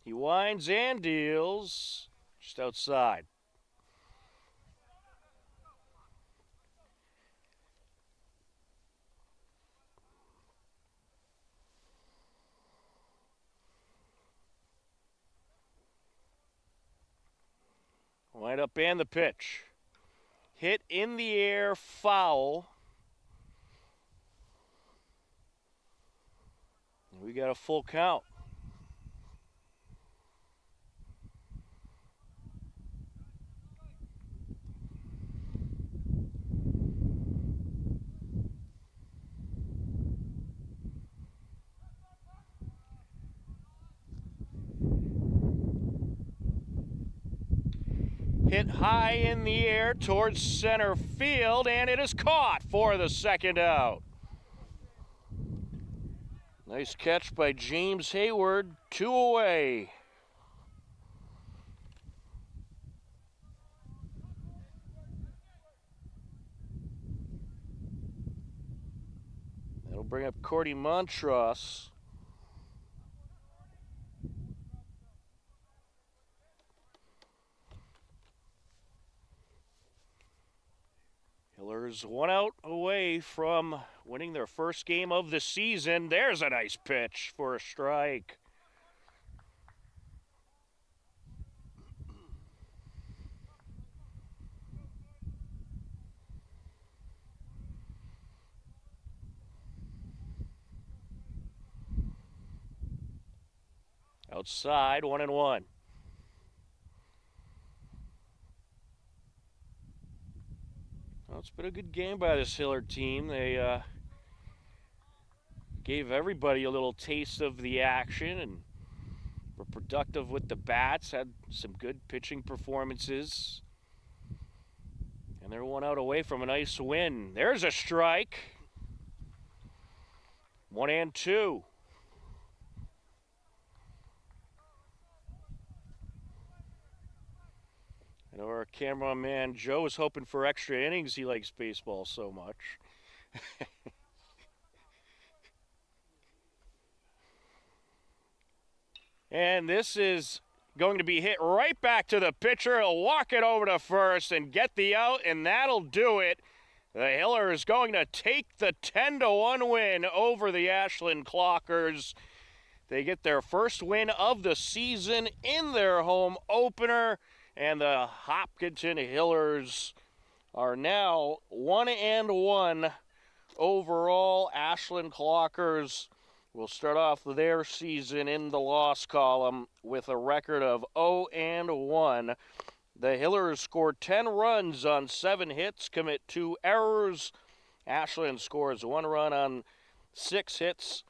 He winds and deals just outside. Wind up and the pitch. Hit in the air, foul. And we got a full count. Hit high in the air towards center field, and it is caught for the second out. Nice catch by James Hayward, 2 away. That'll bring up Cordy Montross. Hillers 1 out away from winning their first game of the season. There's a nice pitch for a strike. Outside, 1-1. Well, it's been a good game by this Hiller team. They gave everybody a little taste of the action and were productive with the bats, had some good pitching performances. And they're 1 out away from a nice win. There's a strike. 1-2. I know our cameraman Joe is hoping for extra innings. He likes baseball so much. And this is going to be hit right back to the pitcher. He'll walk it over to first and get the out, and that'll do it. The Hillers going to take the 10-1 win over the Ashland Clockers. They get their first win of the season in their home opener, and the Hopkinton Hillers are now 1-1 overall. Ashland Clockers will start off their season in the loss column with a record of 0-1. The Hillers scored 10 runs on 7 hits, commit 2 errors. Ashland scores 1 run on 6 hits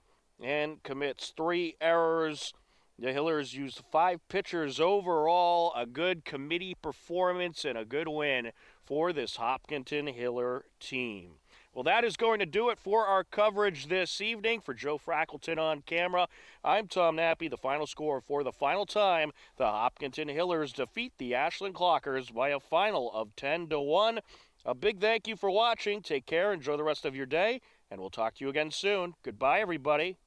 and commits 3 errors. The Hillers used 5 pitchers overall, a good committee performance, and a good win for this Hopkinton Hiller team. Well, that is going to do it for our coverage this evening. For Joe Frackleton on camera, I'm Tom Nappy. The final score for the final time, the Hopkinton Hillers defeat the Ashland Clockers by a final of 10-1. A big thank you for watching. Take care, enjoy the rest of your day, and we'll talk to you again soon. Goodbye, everybody.